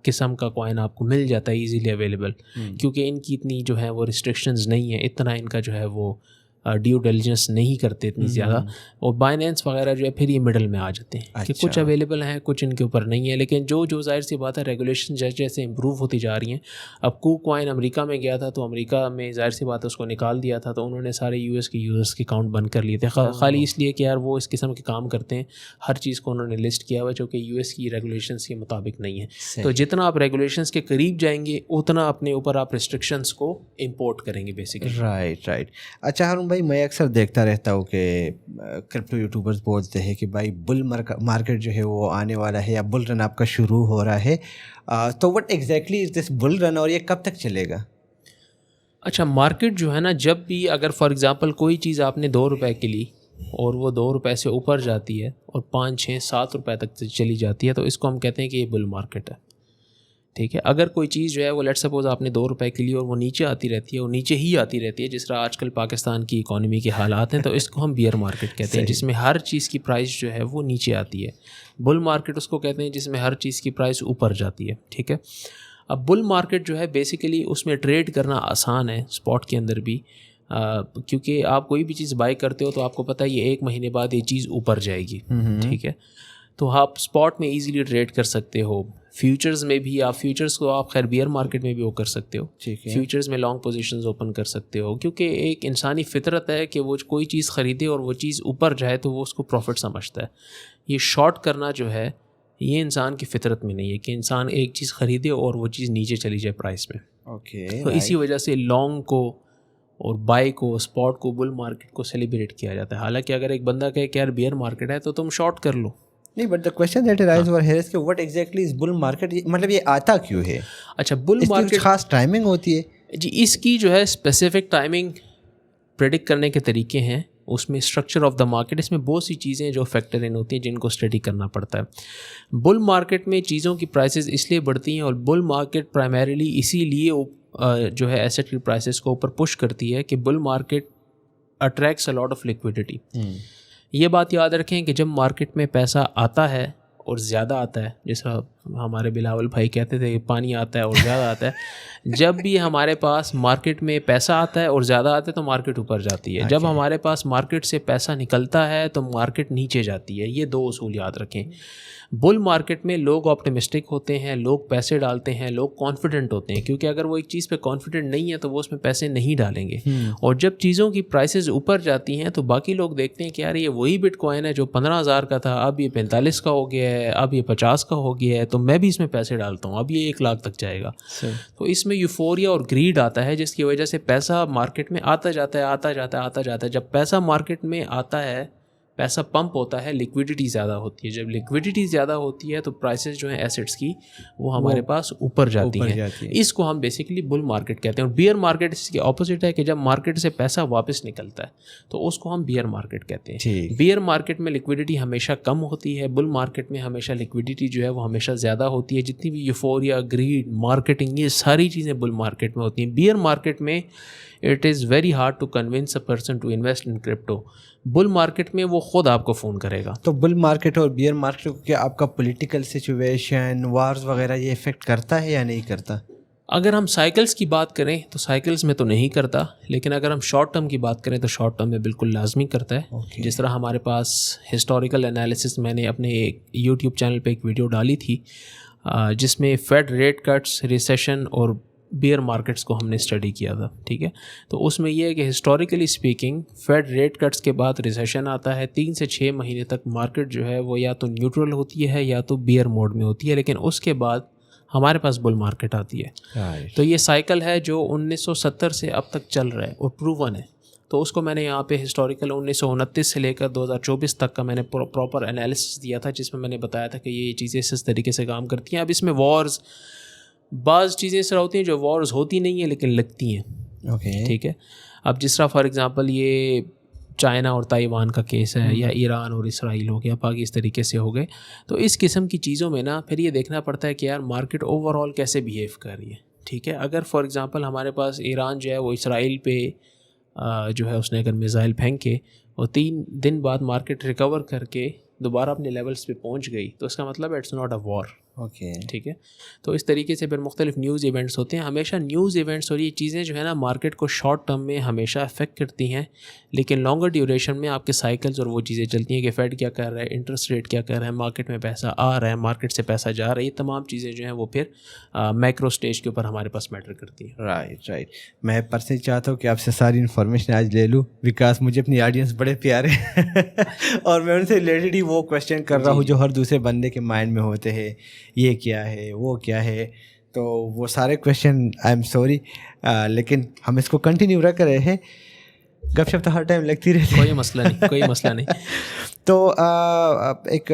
किस्म का कॉइन आपको मिल जाता है इजीली अवेलेबल, क्योंकि इनकी इतनी जो है वो रिस्ट्रिक्शंस नहीं है, इतना इनका जो है वो ड्यू डिलिजेंस नहीं करते इतनी ज़्यादा। और बाइनेंस वगैरह जो है फिर ये मिडल में आ जाते हैं कि कुछ अवेलेबल हैं, कुछ इनके ऊपर नहीं है। लेकिन जो जाहिर सी बात है रेगुलेशन जैसे जैसे इम्प्रूव होती जा रही हैं। अब KuCoin अमेरिका में गया था तो अमेरिका में जाहिर सी बात है उसको निकाल दिया था, तो उन्होंने सारे यूएस के यूज़र्स के अकाउंट बंद कर लिए थे, खाली इसलिए कि यार वो इस किस्म के काम करते हैं। हर चीज़ को उन्होंने लिस्ट किया हुआ जो कि यूएस की रेगुलेशंस के मुताबिक नहीं है। तो जितना आप रेगुलेशंस के करीब जाएंगे उतना अपने ऊपर आप रिस्ट्रिक्शंस को इम्पोर्ट करेंगे बेसिकली। राइट। अच्छा हारून भाई, मैं अक्सर देखता रहता हूँ कि क्रिप्टो यूट्यूबर्स बोलते हैं कि भाई बुल मार्केट जो है वो आने वाला है या बुल रन आपका शुरू हो रहा है, तो what exactly is this bull run और ये कब तक चलेगा? अच्छा, मार्केट जो है ना, जब भी अगर फॉर एग्जांपल कोई चीज़ आपने 2 रुपए की ली और वो 2 रुपए से ऊपर जाती है और 5, 6, 7 रुपए तक चली जाती है तो इसको हम कहते हैं कि ये बुल मार्केट है, ठीक है। अगर कोई चीज़ जो है वो लेट सपोज आपने 2 रुपए के लिए और वो नीचे आती रहती है और नीचे ही आती रहती है, जिस तरह आजकल पाकिस्तान की इकॉनमी के हालात हैं, तो इसको हम बियर मार्केट कहते हैं, जिसमें हर चीज़ की प्राइस जो है वो नीचे आती है। बुल मार्केट उसको कहते हैं जिसमें हर चीज़ की प्राइस ऊपर जाती है, ठीक है। अब बुल मार्केट जो है बेसिकली उसमें ट्रेड करना आसान है स्पॉट के अंदर भी, क्योंकि आप कोई भी चीज़ बाई करते हो तो आपको पता है ये 1 महीने बाद ये चीज़ ऊपर जाएगी, ठीक है। तो आप स्पॉट में इजीली ट्रेड कर सकते हो। फ्यूचर्स में भी आप फ्यूचर्स को आप खैर बियर मार्केट में भी वो कर सकते हो, ठीक है। फ्यूचर्स में लॉन्ग पोजीशंस ओपन कर सकते हो, क्योंकि एक इंसानी फितरत है कि वो कोई चीज़ ख़रीदे और वो चीज़ ऊपर जाए तो वो उसको प्रॉफिट समझता है। ये शॉर्ट करना जो है ये इंसान की फितरत में नहीं है कि इंसान एक चीज़ ख़रीदे और वो चीज़ नीचे चली जाए प्राइस में। ओके, तो इसी वजह से लॉन्ग को और बाई को, स्पॉट को, बुल मार्केट को सेलिब्रेट किया जाता है। हालांकि अगर एक बंदा कहे कि यार बियर मार्केट है तो तुम शॉर्ट कर लो। नहीं, but the question that arise over here is कि what exactly is bull market, मतलब ये आता क्यों है? अच्छा, बुल मार्केट खास टाइमिंग होती है जी? इसकी जो है स्पेसिफिक टाइमिंग प्रेडिक्ट करने के तरीके हैं, उसमें स्ट्रक्चर ऑफ द मार्केट, इसमें बहुत सी चीज़ें जो फैक्टर इन होती हैं जिनको स्टडी करना पड़ता है। बुल मार्केट में चीज़ों की प्राइसेस इसलिए बढ़ती हैं और बुल मार्केट प्राइमरीली इसीलिए जो है एसेट की प्राइसेस को ऊपर पुश करती है कि bull market attracts a lot of liquidity. ये बात याद रखें कि जब मार्केट में पैसा आता है और ज़्यादा आता है, जैसा हमारे बिलावल भाई कहते थे पानी आता है और ज़्यादा आता है, जब भी हमारे पास मार्केट में पैसा आता है और ज़्यादा आता है तो मार्केट ऊपर जाती है। जब हमारे पास मार्केट से पैसा निकलता है तो मार्केट नीचे जाती है। ये 2 उसूल याद रखें। बुल मार्केट में लोग ऑप्टिमिस्टिक होते हैं, लोग पैसे डालते हैं, लोग कॉन्फिडेंट होते हैं, क्योंकि अगर वो एक चीज़ पे कॉन्फिडेंट नहीं है तो वो उसमें पैसे नहीं डालेंगे। और जब चीज़ों की प्राइसेस ऊपर जाती हैं तो बाकी लोग देखते हैं कि यार ये वही बिटकॉइन है जो 15,000 का था, अब ये 45 का हो गया है, अब ये 50 का हो गया है, तो मैं भी इसमें पैसे डालता हूँ, अब ये 1 लाख तक जाएगा। तो इसमें यूफोरिया और ग्रीड आता है, जिसकी वजह से पैसा मार्केट में आता जाता है। जब पैसा मार्केट में आता है, पैसा पंप होता है, लिक्विडिटी ज़्यादा होती है। जब लिक्विडिटी ज़्यादा होती है तो प्राइसेस जो हैं एसेट्स की वो हमारे पास ऊपर जाती हैं। इसको हम बेसिकली बुल मार्केट कहते हैं। और बियर मार्केट इसके ऑपोजिट है कि जब मार्केट से पैसा वापस निकलता है तो उसको हम बियर मार्केट कहते हैं। बियर मार्केट में लिक्विडिटी हमेशा कम होती है, बुल मार्केट में हमेशा लिक्विडिटी जो है वो हमेशा ज़्यादा होती है। जितनी भी यूफोरिया, ग्रीड, मार्केटिंग, ये सारी चीज़ें बुल मार्केट में होती हैं। बियर मार्केट में it is very hard to convince a person to invest in crypto. Bull market में वो खुद आपको फ़ोन करेगा। तो बुल मार्केट और बियर मार्केट को क्या आपका पॉलिटिकल सिचुएशन, वार्स वगैरह ये इफ़ेक्ट करता है या नहीं करता? अगर हम साइकिल्स की बात करें तो साइकिल्स में तो नहीं करता, लेकिन अगर हम शॉर्ट टर्म की बात करें तो शॉर्ट टर्म में बिल्कुल लाजमी करता है। जिस तरह हमारे पास हिस्टोरिकल एनालिसिस, मैंने अपने यूट्यूब चैनल पे एक वीडियो डाली थी जिसमें फेड रेट कट्स, रिसेशन और बियर मार्केट्स को हमने स्टडी किया था। ठीक है, तो उसमें यह है कि historically speaking Fed rate cuts के बाद रिसेशन आता है। 3 से 6 महीने तक मार्केट जो है वो या तो न्यूट्रल होती है या तो बियर मोड में होती है, लेकिन उसके बाद हमारे पास बुल मार्केट आती है। तो ये साइकिल है जो 1970 से अब तक चल रहा है और प्रूवन है। तो उसको मैंने यहाँ पे हिस्टोरिकल 1929 से लेकर 2024 तक का मैंने प्रॉपर एनालिसिस दिया था, जिसमें मैंने बताया था कि ये चीज़ें इस तरीके से काम करती हैं। अब इसमें वॉर्स, बाज़ चीज़ें इस तरह होती हैं जो वॉर्स होती नहीं है लेकिन लगती हैं। ठीक है, अब जिस तरह फॉर एग्ज़ाम्पल ये चाइना और ताइवान का केस है, या ईरान और इसराइल हो गया, बाकी इस तरीके से हो गए। तो इस किस्म की चीज़ों में ना फिर ये देखना पड़ता है कि यार मार्केट ओवरऑल कैसे बिहेव कर रही है। ठीक है, अगर फॉर एग्ज़ाम्पल हमारे पास ईरान जो है वो इसराइल पे जो है उसने अगर मिज़ाइल फेंके और 3 दिन बाद मार्केट रिकवर करके दोबारा अपने लेवल्स पे पहुंच गई, तो इसका मतलब इट्स नॉट अ वॉर। ठीक है, तो इस तरीके से फिर मुख्तलिफ न्यूज़ इवेंट्स होते हैं। हमेशा न्यूज़ इवेंट्स और ये चीज़ें जो है ना मार्केट को शॉर्ट टर्म में हमेशा अफेक्ट करती हैं, लेकिन लॉन्गर ड्यूरेशन में आपके साइकिल्स और वो चीज़ें चलती हैं कि फेड क्या कर रहा है, इंटरेस्ट रेट क्या कर रहा है, मार्केट में पैसा आ रहा है, मार्केट से पैसा जा रहा है, ये तमाम चीज़ें जो हैं वो फिर मैक्रो स्टेज के ऊपर हमारे पास मैटर करती हैं। राइट। मैं पर्सनली चाहता हूँ कि आपसे सारी इन्फॉर्मेशन आज ले लूँ, बिकॉज मुझे अपनी ऑडियंस बड़े प्यारे और मैं उनसे रिलेटेड ही वो क्वेश्चन कर रहा हूँ जो हर दूसरे बंदे के माइंड में होते हैं, ये क्या है, वो क्या है। तो वो सारे क्वेश्चन आई एम सॉरी, लेकिन हम इसको कंटिन्यू रख रहे हैं। गपशप तो हर टाइम लगती रहती है, कोई मसला नहीं। तो एक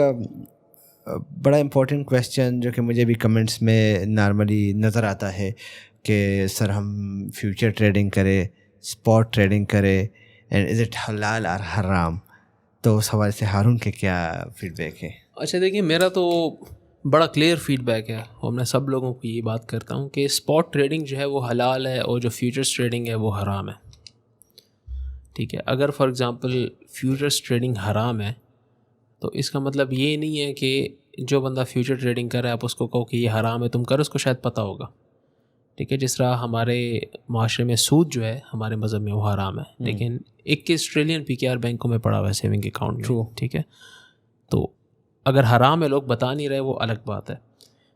बड़ा इम्पोर्टेंट क्वेश्चन जो कि मुझे भी कमेंट्स में नॉर्मली नज़र आता है कि सर हम फ्यूचर ट्रेडिंग करें, स्पॉट ट्रेडिंग करें, एंड इज़ इट हलाल और हराम? तो उस हवाले से हारून के क्या फीडबैक है? अच्छा देखिए, मेरा तो बड़ा क्लियर फीडबैक है और मैं सब लोगों को ये बात करता हूँ कि स्पॉट ट्रेडिंग जो है वो हलाल है और जो फ्यूचर्स ट्रेडिंग है वो हराम है। ठीक है, अगर फॉर एग्ज़ाम्पल फ्यूचर्स ट्रेडिंग हराम है तो इसका मतलब ये नहीं है कि जो बंदा फ्यूचर ट्रेडिंग कर रहा है आप उसको कहो कि ये हराम है, तुम करो, उसको शायद पता होगा। ठीक है, जिस तरह हमारे माशरे में सूद जो है हमारे मज़हब में वो हराम है, लेकिन 21 ट्रिलियन PKR बैंकों में पड़ा हुआ है सेविंग अकाउंट में। ठीक है, तो अगर हराम है, लोग बता नहीं रहे, वो अलग बात है।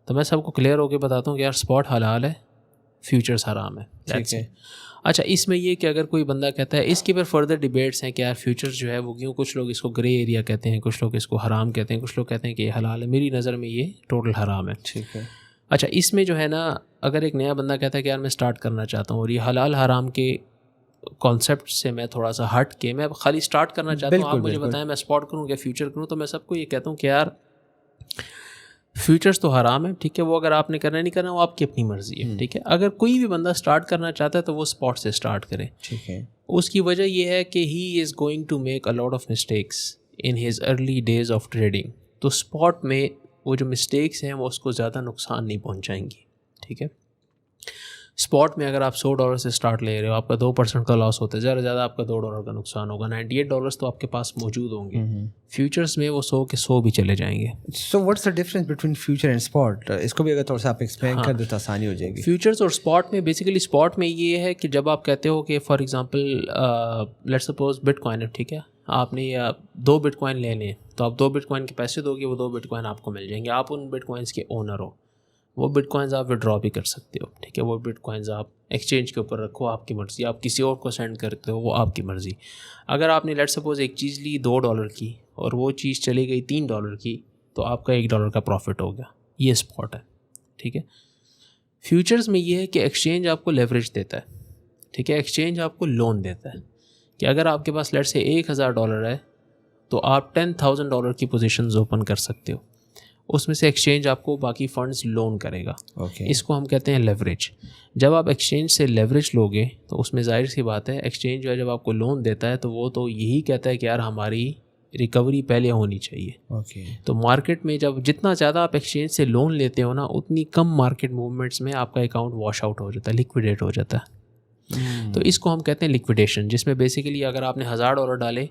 तो मैं सबको क्लियर होकर बताता हूँ कि यार स्पॉट हलाल है, फ्यूचर्स हराम है। ठीक है। अच्छा, इसमें ये कि अगर कोई बंदा कहता है, इसके पर फर्दर डिबेट्स हैं कि यार फ्यूचर्स जो है वो क्यों, कुछ लोग इसको ग्रे एरिया कहते हैं, कुछ लोग इसको हराम कहते हैं, कुछ लोग कहते हैं कि ये हलाल है। मेरी नज़र में ये टोटल हराम है। ठीक है। अच्छा, इसमें जो है ना, अगर एक नया बंदा कहता है कि यार मैं स्टार्ट करना चाहता हूँ और ये हलाल हराम के कॉन्सेप्ट से मैं थोड़ा सा हट के मैं खाली स्टार्ट करना चाहता हूँ, आप मुझे बताएं मैं स्पॉट करूँ या फ्यूचर करूँ, तो मैं सबको ये कहता हूँ कि यार फ्यूचर्स तो हराम है। ठीक है, वो अगर आपने करना नहीं करना वो आपकी अपनी मर्ज़ी है। ठीक है, अगर कोई भी बंदा स्टार्ट करना चाहता है तो वो स्पॉट से स्टार्ट करे। ठीक है, उसकी वजह ये है कि he is going to make a lot of mistakes in his early days of trading. तो स्पॉट में वो जो मिस्टेक्स हैं वो उसको ज़्यादा नुकसान नहीं पहुंचाएंगी। ठीक है, स्पॉट में अगर आप $100 से स्टार्ट ले रहे हो, आपका 2% का लॉस होता है, ज़्यादा ज़्यादा आपका $2 का नुकसान होगा, $98 तो आपके पास मौजूद होंगे। फ्यूचर्स में वो 100 के 100 भी चले जाएंगे। So what's the difference between future and spot? इसको भी अगर थोड़ा सा आप एक्सप्लेन कर दो तो आसानी हो जाएगी। फ्यूचर्स और स्पॉट में बेसिकली, स्पॉट में ये है कि जब आप कहते हो कि for example let's suppose bitcoin है, ठीक है, आपने 2 बिटकॉइन लेने हैं, तो आप 2 बिटकॉइन के पैसे दोगे, वो 2 बिटकॉइन आपको मिल जाएंगे, आप उन बिटकॉइंस के ओनर हो। वो बिटकॉइंस आप विड्रॉ भी कर सकते हो। ठीक है, वो बिटकॉइंस आप एक्सचेंज के ऊपर रखो, आपकी मर्ज़ी, आप किसी और को सेंड करते हो, वो आपकी मर्ज़ी। अगर आपने लेट्स सपोज एक चीज़ ली $2 की और वो चीज़ चली गई $3 की, तो आपका $1 का प्रॉफिट हो गया, ये स्पॉट है। ठीक है, फ्यूचर्स में ये है कि एक्सचेंज आपको लेवरेज देता है। ठीक है, एक्सचेंज आपको लोन देता है कि अगर आपके पास लेट से $1,000 है तो आप $10,000 की पोजीशंस ओपन कर सकते हो, उसमें से एक्सचेंज आपको बाकी फंड्स लोन करेगा। इसको हम कहते हैं लेवरेज। जब आप एक्सचेंज से लेवरेज लोगे तो उसमें जाहिर सी बात है एक्सचेंज जो है जब आपको लोन देता है तो वो तो यही कहता है कि यार हमारी रिकवरी पहले होनी चाहिए। तो मार्केट में जब जितना ज़्यादा आप एक्सचेंज से लोन लेते हो ना, उतनी कम मार्केट मूवमेंट्स में आपका अकाउंट वॉश आउट हो जाता है, लिक्विडेट हो जाता है। तो इसको हम कहते हैं लिक्विडेशन, जिसमें बेसिकली अगर आपने $1,000 डाले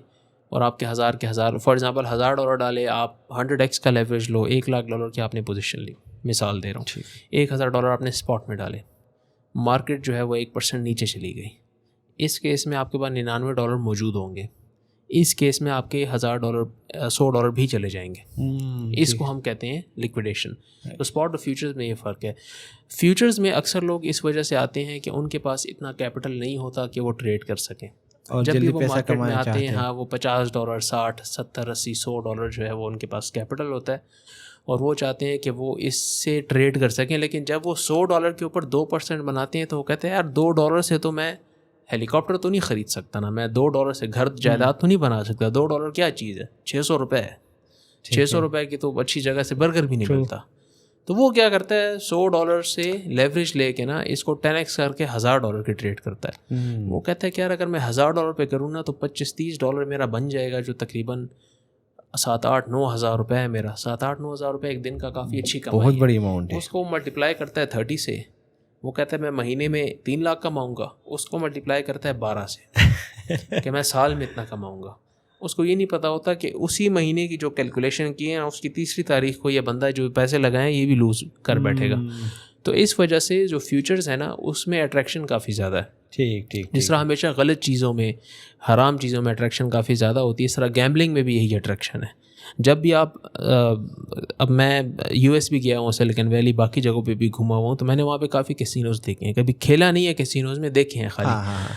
और आपके हज़ार फॉर एग्जांपल $1,000 डाले, आप 100x का लेवरेज लो, $1,00,000 की आपने पोजीशन ली, मिसाल दे रहा हूँ, $1,000 आपने स्पॉट में डाले, मार्केट जो है वो 1% नीचे चली गई। इस केस में आपके पास $99 मौजूद होंगे, इस केस में आपके $1,000 $100 भी चले जाएंगे। इसको हम कहते हैं लिक्विडेशन। तो स्पॉट और फ्यूचर्स में ये फ़र्क है। फ्यूचर्स में अक्सर लोग इस वजह से आते हैं कि उनके पास इतना कैपिटल नहीं होता कि वो ट्रेड कर सकें, और जब भी वो मार्केट में आते हैं हाँ वो $50 60 70 80 $100 जो है वो उनके पास कैपिटल होता है और वो चाहते हैं कि वो इससे ट्रेड कर सकें। लेकिन जब वो $100 के ऊपर 2% बनाते हैं तो वो कहते हैं यार $2 से तो मैं हेलीकॉप्टर तो नहीं ख़रीद सकता ना, मैं $2 से घर जायदाद तो नहीं बना सकता, $2 क्या चीज़ है, ₹600 है, ₹600 की तो अच्छी जगह से बर्गर भी नहीं मिलता। तो वो क्या करता है, $100 से लेवरेज लेके ना इसको 10x करके $1,000 की ट्रेड करता है। वो कहता है कि यार अगर मैं $1,000 पे करूँ ना तो $25-30 मेरा बन जाएगा, जो तकरीबन 7-8-9 हज़ार रुपये है मेरा। 7-8-9 हज़ार रुपये एक दिन का काफ़ी अच्छी कमाई, बहुत बड़ी अमाउंट है। उसको मल्टीप्लाई करता है 30 से, वो कहता है मैं महीने में 3 लाख कमाऊँगा, उसको मल्टीप्लाई करता है 12 से कि मैं साल में इतना कमाऊँगा। उसको ये नहीं पता होता कि उसी महीने की जो कैलकुलेशन की है उसकी 3री तारीख को ये बंदा जो पैसे लगाए ये भी लूज़ कर बैठेगा। तो इस वजह से जो फ्यूचर्स है ना उसमें अट्रैक्शन काफ़ी ज़्यादा है। ठीक। जिस तरह हमेशा गलत चीज़ों में, हराम चीज़ों में अट्रैक्शन काफ़ी ज़्यादा होती है, इस तरह गैम्बलिंग में भी यही अट्रैक्शन है। जब भी आप अब मैं US भी गया हूँ, सिलिकॉन वैली, बाकी जगहों पे भी घुमा हुआ हूँ, तो मैंने वहाँ पे काफ़ी कैसीनोज़ देखे हैं। कभी खेला नहीं है कैसीनोज़ में, देखे हैं खाली। हाँ।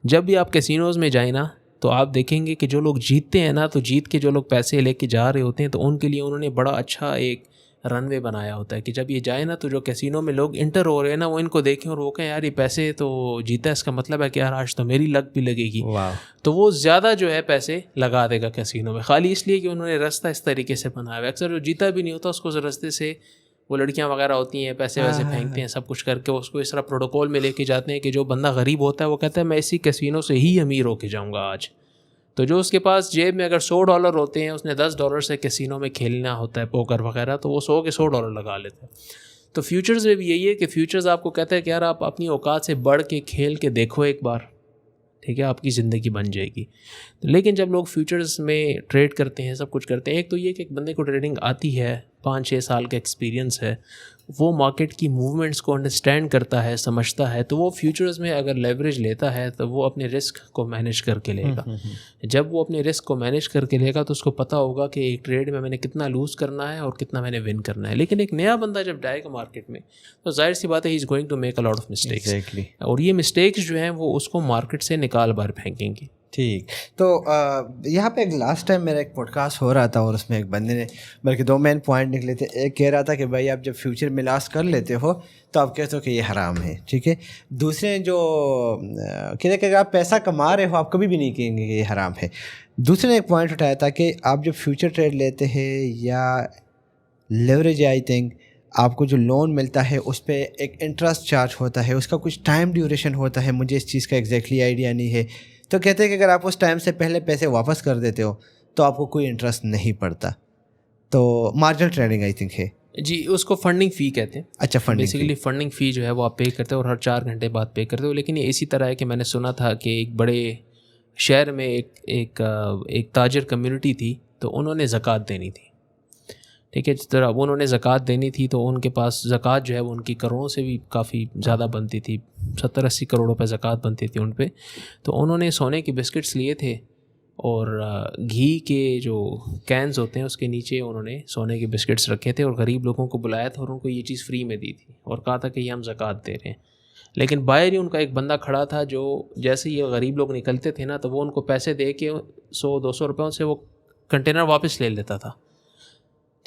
जब भी आप कैसीनोज़ में जाए ना तो आप देखेंगे कि जो लोग जीतते हैं ना, तो जीत के जो लोग पैसे लेके जा रहे होते हैं तो उनके लिए उन्होंने बड़ा अच्छा एक रनवे बनाया होता है कि जब ये जाए ना तो जो कैसीनो में लोग इंटर हो रहे हैं ना वो इनको देखें और वो कहें यार ये पैसे तो जीता है, इसका मतलब है कि यार आज तो मेरी लक भी लगेगी। तो वो ज़्यादा जो है पैसे लगा देगा कैसीनो में, खाली इसलिए कि उन्होंने रास्ता इस तरीके से बनाया हुआ है। अक्सर जो जीता भी नहीं होता उसको उस रास्ते से वो लड़कियां वगैरह होती हैं, पैसे वैसे फेंकते हैं, सब कुछ करके उसको इस तरह प्रोटोकॉल में लेके जाते हैं कि जो बंदा गरीब होता है वो कहता है मैं इसी कैसीनो से ही अमीर होके जाऊँगा आज। तो जो उसके पास जेब में अगर $100 होते हैं, उसने $10 से कैसीनो में खेलना होता है पोकर वगैरह, तो वो 100 के $100 लगा लेते हैं। तो फ्यूचर्स में भी यही है कि फ्यूचर्स आपको कहता है कि यार आप अपनी औकात से बढ़ के खेल के देखो एक बार, ठीक है, आपकी ज़िंदगी बन जाएगी। लेकिन जब लोग फ्यूचर्स में ट्रेड करते हैं, सब कुछ करते हैं, एक तो ये कि एक बंदे को ट्रेडिंग आती है, 5-6 साल का एक्सपीरियंस है, वो मार्केट की मूवमेंट्स को अंडरस्टैंड करता है, समझता है, तो वो फ्यूचर्स में अगर लेवरेज लेता है तो वो अपने रिस्क को मैनेज करके लेगा। जब वो अपने रिस्क को मैनेज करके लेगा तो उसको पता होगा कि एक ट्रेड में मैंने कितना लूज़ करना है और कितना मैंने विन करना है। लेकिन एक नया बंदा जब जाएगा मार्केट में तो जाहिर सी बात है he is going to make a lot of mistakes, और ये मिस्टेक्स जो हैं वो उसको मार्केट से निकाल बाहर फेंकेंगी। ठीक। तो यहाँ पे एक लास्ट टाइम मेरा एक पॉडकास्ट हो रहा था और उसमें एक बंदे ने बल्कि 2 मेन पॉइंट निकले थे। एक कह रहा था कि भाई आप जब फ्यूचर में लॉस कर लेते हो तो आप कहते हो कि ये हराम है, ठीक है। दूसरे जो कहते हैं कि अगर आप पैसा कमा रहे हो आप कभी भी नहीं कहेंगे कि ये हराम है। दूसरे ने एक पॉइंट उठाया था कि आप जब फ्यूचर ट्रेड लेते हैं या लेवरेज, आई थिंक आपको जो लोन मिलता है उस पर एक इंटरेस्ट चार्ज होता है, उसका कुछ टाइम ड्यूरेशन होता है, मुझे इस चीज़ का एग्जैक्टली आइडिया नहीं है। तो कहते हैं कि अगर आप उस टाइम से पहले पैसे वापस कर देते हो तो आपको कोई इंटरेस्ट नहीं पड़ता। तो मार्जिनल ट्रेडिंग आई थिंक है जी, उसको फंडिंग फ़ी कहते हैं। अच्छा, फंडिंग बेसिकली फंडिंग फ़ी जो है वो आप पे करते हो और हर 4 घंटे बाद पे करते हो। लेकिन ये इसी तरह है कि मैंने सुना था कि एक बड़े शहर में एक ताजर कम्युनिटी थी, तो उन्होंने ज़कात देनी थी, ठीक है। जिस तरह वो उन्होंने ज़कात देनी थी तो उनके पास ज़कात जो है वो उनकी करोड़ों से भी काफ़ी ज़्यादा बनती थी, 70-80 करोड़ रुपए ज़कात बनती थी उन पे। तो उन्होंने सोने के बिस्किट्स लिए थे और घी के जो कैंस होते हैं उसके नीचे उन्होंने सोने के बिस्किट्स रखे थे और गरीब लोगों को बुलाया था और उनको ये चीज़ फ्री में दी थी और कहा था कि ये हम ज़कात दे रहे हैं। लेकिन बाहर ही उनका एक बंदा खड़ा था जो जैसे ये गरीब लोग निकलते थे ना तो वो उनको पैसे दे के 100-200 रुपयों से वो कंटेनर वापस ले लेता था।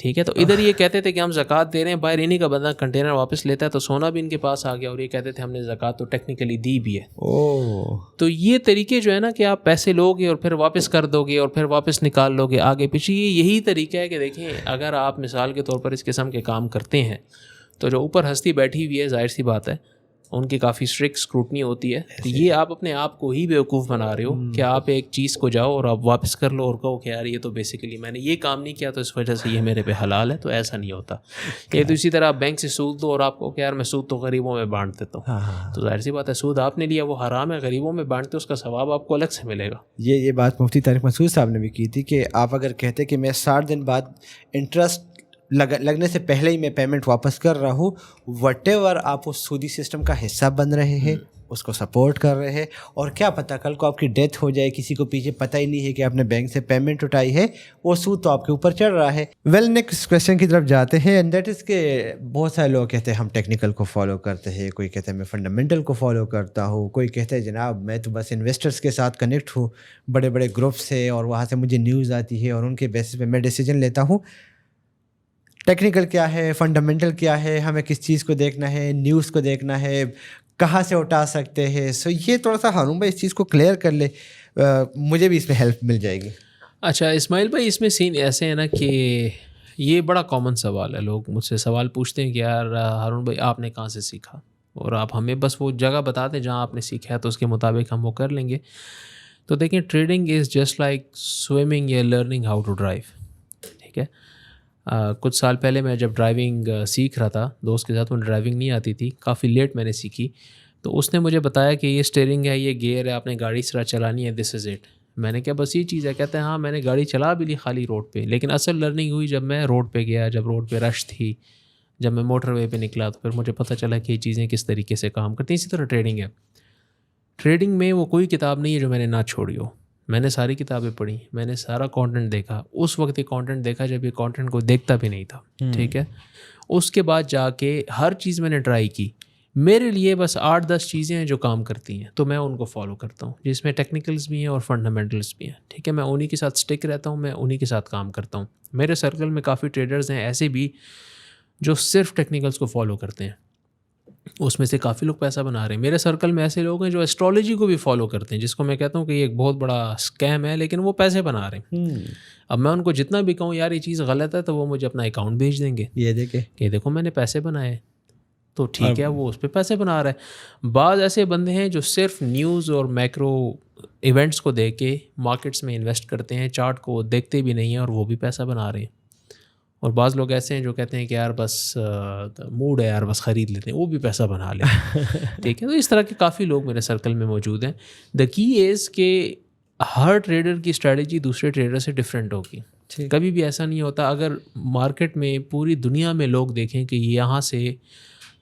ठीक है। तो इधर ये कहते थे कि हम ज़कात दे रहे हैं, बाहर इन्हीं का बंदा कंटेनर वापस लेता है, तो सोना भी इनके पास आ गया और ये कहते थे हमने ज़कात तो टेक्निकली दी भी है। ओह, तो ये तरीके जो है ना कि आप पैसे लोगे और फिर वापस कर दोगे और फिर वापस निकाल लोगे आगे पीछे, ये यही तरीका है कि देखें अगर आप मिसाल के तौर पर इस किस्म के काम करते हैं तो जो ऊपर हस्ती बैठी हुई है, जाहिर सी बात है उनकी काफ़ी स्ट्रिक्ट स्क्रूटनी होती है। तो ये आप अपने आप को ही बेवकूफ़ बना रहे हो कि आप एक चीज़ को जाओ और आप वापस कर लो और कहो कि यार ये तो बेसिकली मैंने ये काम नहीं किया तो इस वजह से ये मेरे पे हलाल है। तो ऐसा नहीं होता। ये तो इसी तरह आप बैंक से सूद दो और आपको कि यार मैं सूद तो गरीबों में बांट देता हूँ, तो जाहिर सी बात है सूद आपने लिया वो हराम है, गरीबों में बांटते उसका सवाब आपको अलग से मिलेगा। ये बात मुफ्ती तारिक मसूद साहब ने भी की थी कि आप अगर कहते कि मैं 60 दिन बाद इंटरेस्ट लगने से पहले ही मैं पेमेंट वापस कर रहा हूँ, वटेवर आप उस सूदी सिस्टम का हिस्सा बन रहे हैं, उसको सपोर्ट कर रहे हैं, और क्या पता कल को आपकी डेथ हो जाए, किसी को पीछे पता ही नहीं है कि आपने बैंक से पेमेंट उठाई है, वो सूद तो आपके ऊपर चढ़ रहा है। वेल, नेक्स्ट क्वेश्चन की तरफ जाते हैं, एंड दैट इज़ के बहुत सारे लोग कहते हैं हम टेक्निकल को फॉलो करते हैं, कोई कहता है मैं फंडामेंटल को फॉलो करता हूँ, कोई कहता है जनाब मैं तो बस इन्वेस्टर्स के साथ कनेक्ट हूँ, बड़े बड़े ग्रुप से, और वहाँ से मुझे न्यूज़ आती है और उनके बेसिस पे मैं डिसीजन लेता हूँ। टेक्निकल क्या है, फंडामेंटल क्या है, हमें किस चीज़ को देखना है, न्यूज़ को देखना है, कहाँ से उठा सकते हैं। सो ये थोड़ा सा हारून भाई इस चीज़ को क्लियर कर ले, मुझे भी इसमें हेल्प मिल जाएगी। अच्छा इस्माइल भाई, इसमें सीन ऐसे है ना कि ये बड़ा कॉमन सवाल है। लोग मुझसे सवाल पूछते हैं कि यार हारून भाई आपने कहाँ से सीखा, और आप हमें बस वो जगह बता दें जहाँ आपने सीखा है तो उसके मुताबिक हम वो कर लेंगे। तो देखें, trading is just like swimming या लर्निंग हाउ टू ड्राइव। ठीक है, कुछ साल पहले मैं जब ड्राइविंग सीख रहा था दोस्त के साथ, मुझे ड्राइविंग नहीं आती थी, काफ़ी लेट मैंने सीखी, तो उसने मुझे बताया कि ये स्टीयरिंग है, ये गियर है, आपने गाड़ी इस तरह चलानी है, दिस इज़ इट। मैंने कहा बस ये चीज़ है। कहते हैं हाँ मैंने गाड़ी चला भी ली खाली रोड पे, लेकिन असल लर्निंग हुई जब मैं रोड पे गया, जब रोड पे रश थी, जब मैं मोटरवे पे निकला, तो फिर मुझे पता चला कि ये चीज़ें किस तरीके से काम करती हैं। इसी तरह ट्रेडिंग है। ट्रेडिंग में वो कोई किताब नहीं है जो मैंने ना छोड़ी हो। मैंने सारी किताबें पढ़ी, मैंने सारा कंटेंट देखा, उस वक्त ये कंटेंट देखा जब ये कंटेंट को देखता भी नहीं था। ठीक है, उसके बाद जाके हर चीज़ मैंने ट्राई की। मेरे लिए बस 8-10 चीज़ें हैं जो काम करती हैं, तो मैं उनको फॉलो करता हूँ, जिसमें टेक्निकल्स भी हैं और फंडामेंटल्स भी हैं। ठीक है, मैं उन्हीं के साथ स्टिक रहता हूँ, मैं उन्हीं के साथ काम करता हूँ। मेरे सर्कल में काफ़ी ट्रेडर्स हैं ऐसे भी जो सिर्फ टेक्निकल्स को फॉलो करते हैं, उसमें से काफ़ी लोग पैसा बना रहे हैं। मेरे सर्कल में ऐसे लोग हैं जो एस्ट्रोलॉजी को भी फॉलो करते हैं, जिसको मैं कहता हूँ कि ये एक बहुत बड़ा स्कैम है, लेकिन वो पैसे बना रहे हैं। अब मैं उनको जितना भी कहूँ यार ये चीज़ गलत है, तो वो मुझे अपना अकाउंट भेज देंगे, ये देखो मैंने पैसे बनाए, तो ठीक है, वो उस पर पैसे बना रहा है। बाज़ ऐसे बंदे हैं जो सिर्फ न्यूज़ और मैक्रो इवेंट्स को देख के मार्केट्स में इन्वेस्ट करते हैं, चार्ट को देखते भी नहीं हैं और वो भी पैसा बना रहे हैं। और बाज़ लोग ऐसे हैं जो कहते हैं कि यार बस मूड है यार बस ख़रीद लेते हैं, वो भी पैसा बना लेते हैं। ठीक है, तो इस तरह के काफ़ी लोग मेरे सर्कल में मौजूद हैं। द की इज़ के हर ट्रेडर की स्ट्रेटजी दूसरे ट्रेडर से डिफरेंट होगी। कभी भी ऐसा नहीं होता। अगर मार्केट में पूरी दुनिया में लोग देखें कि यहाँ से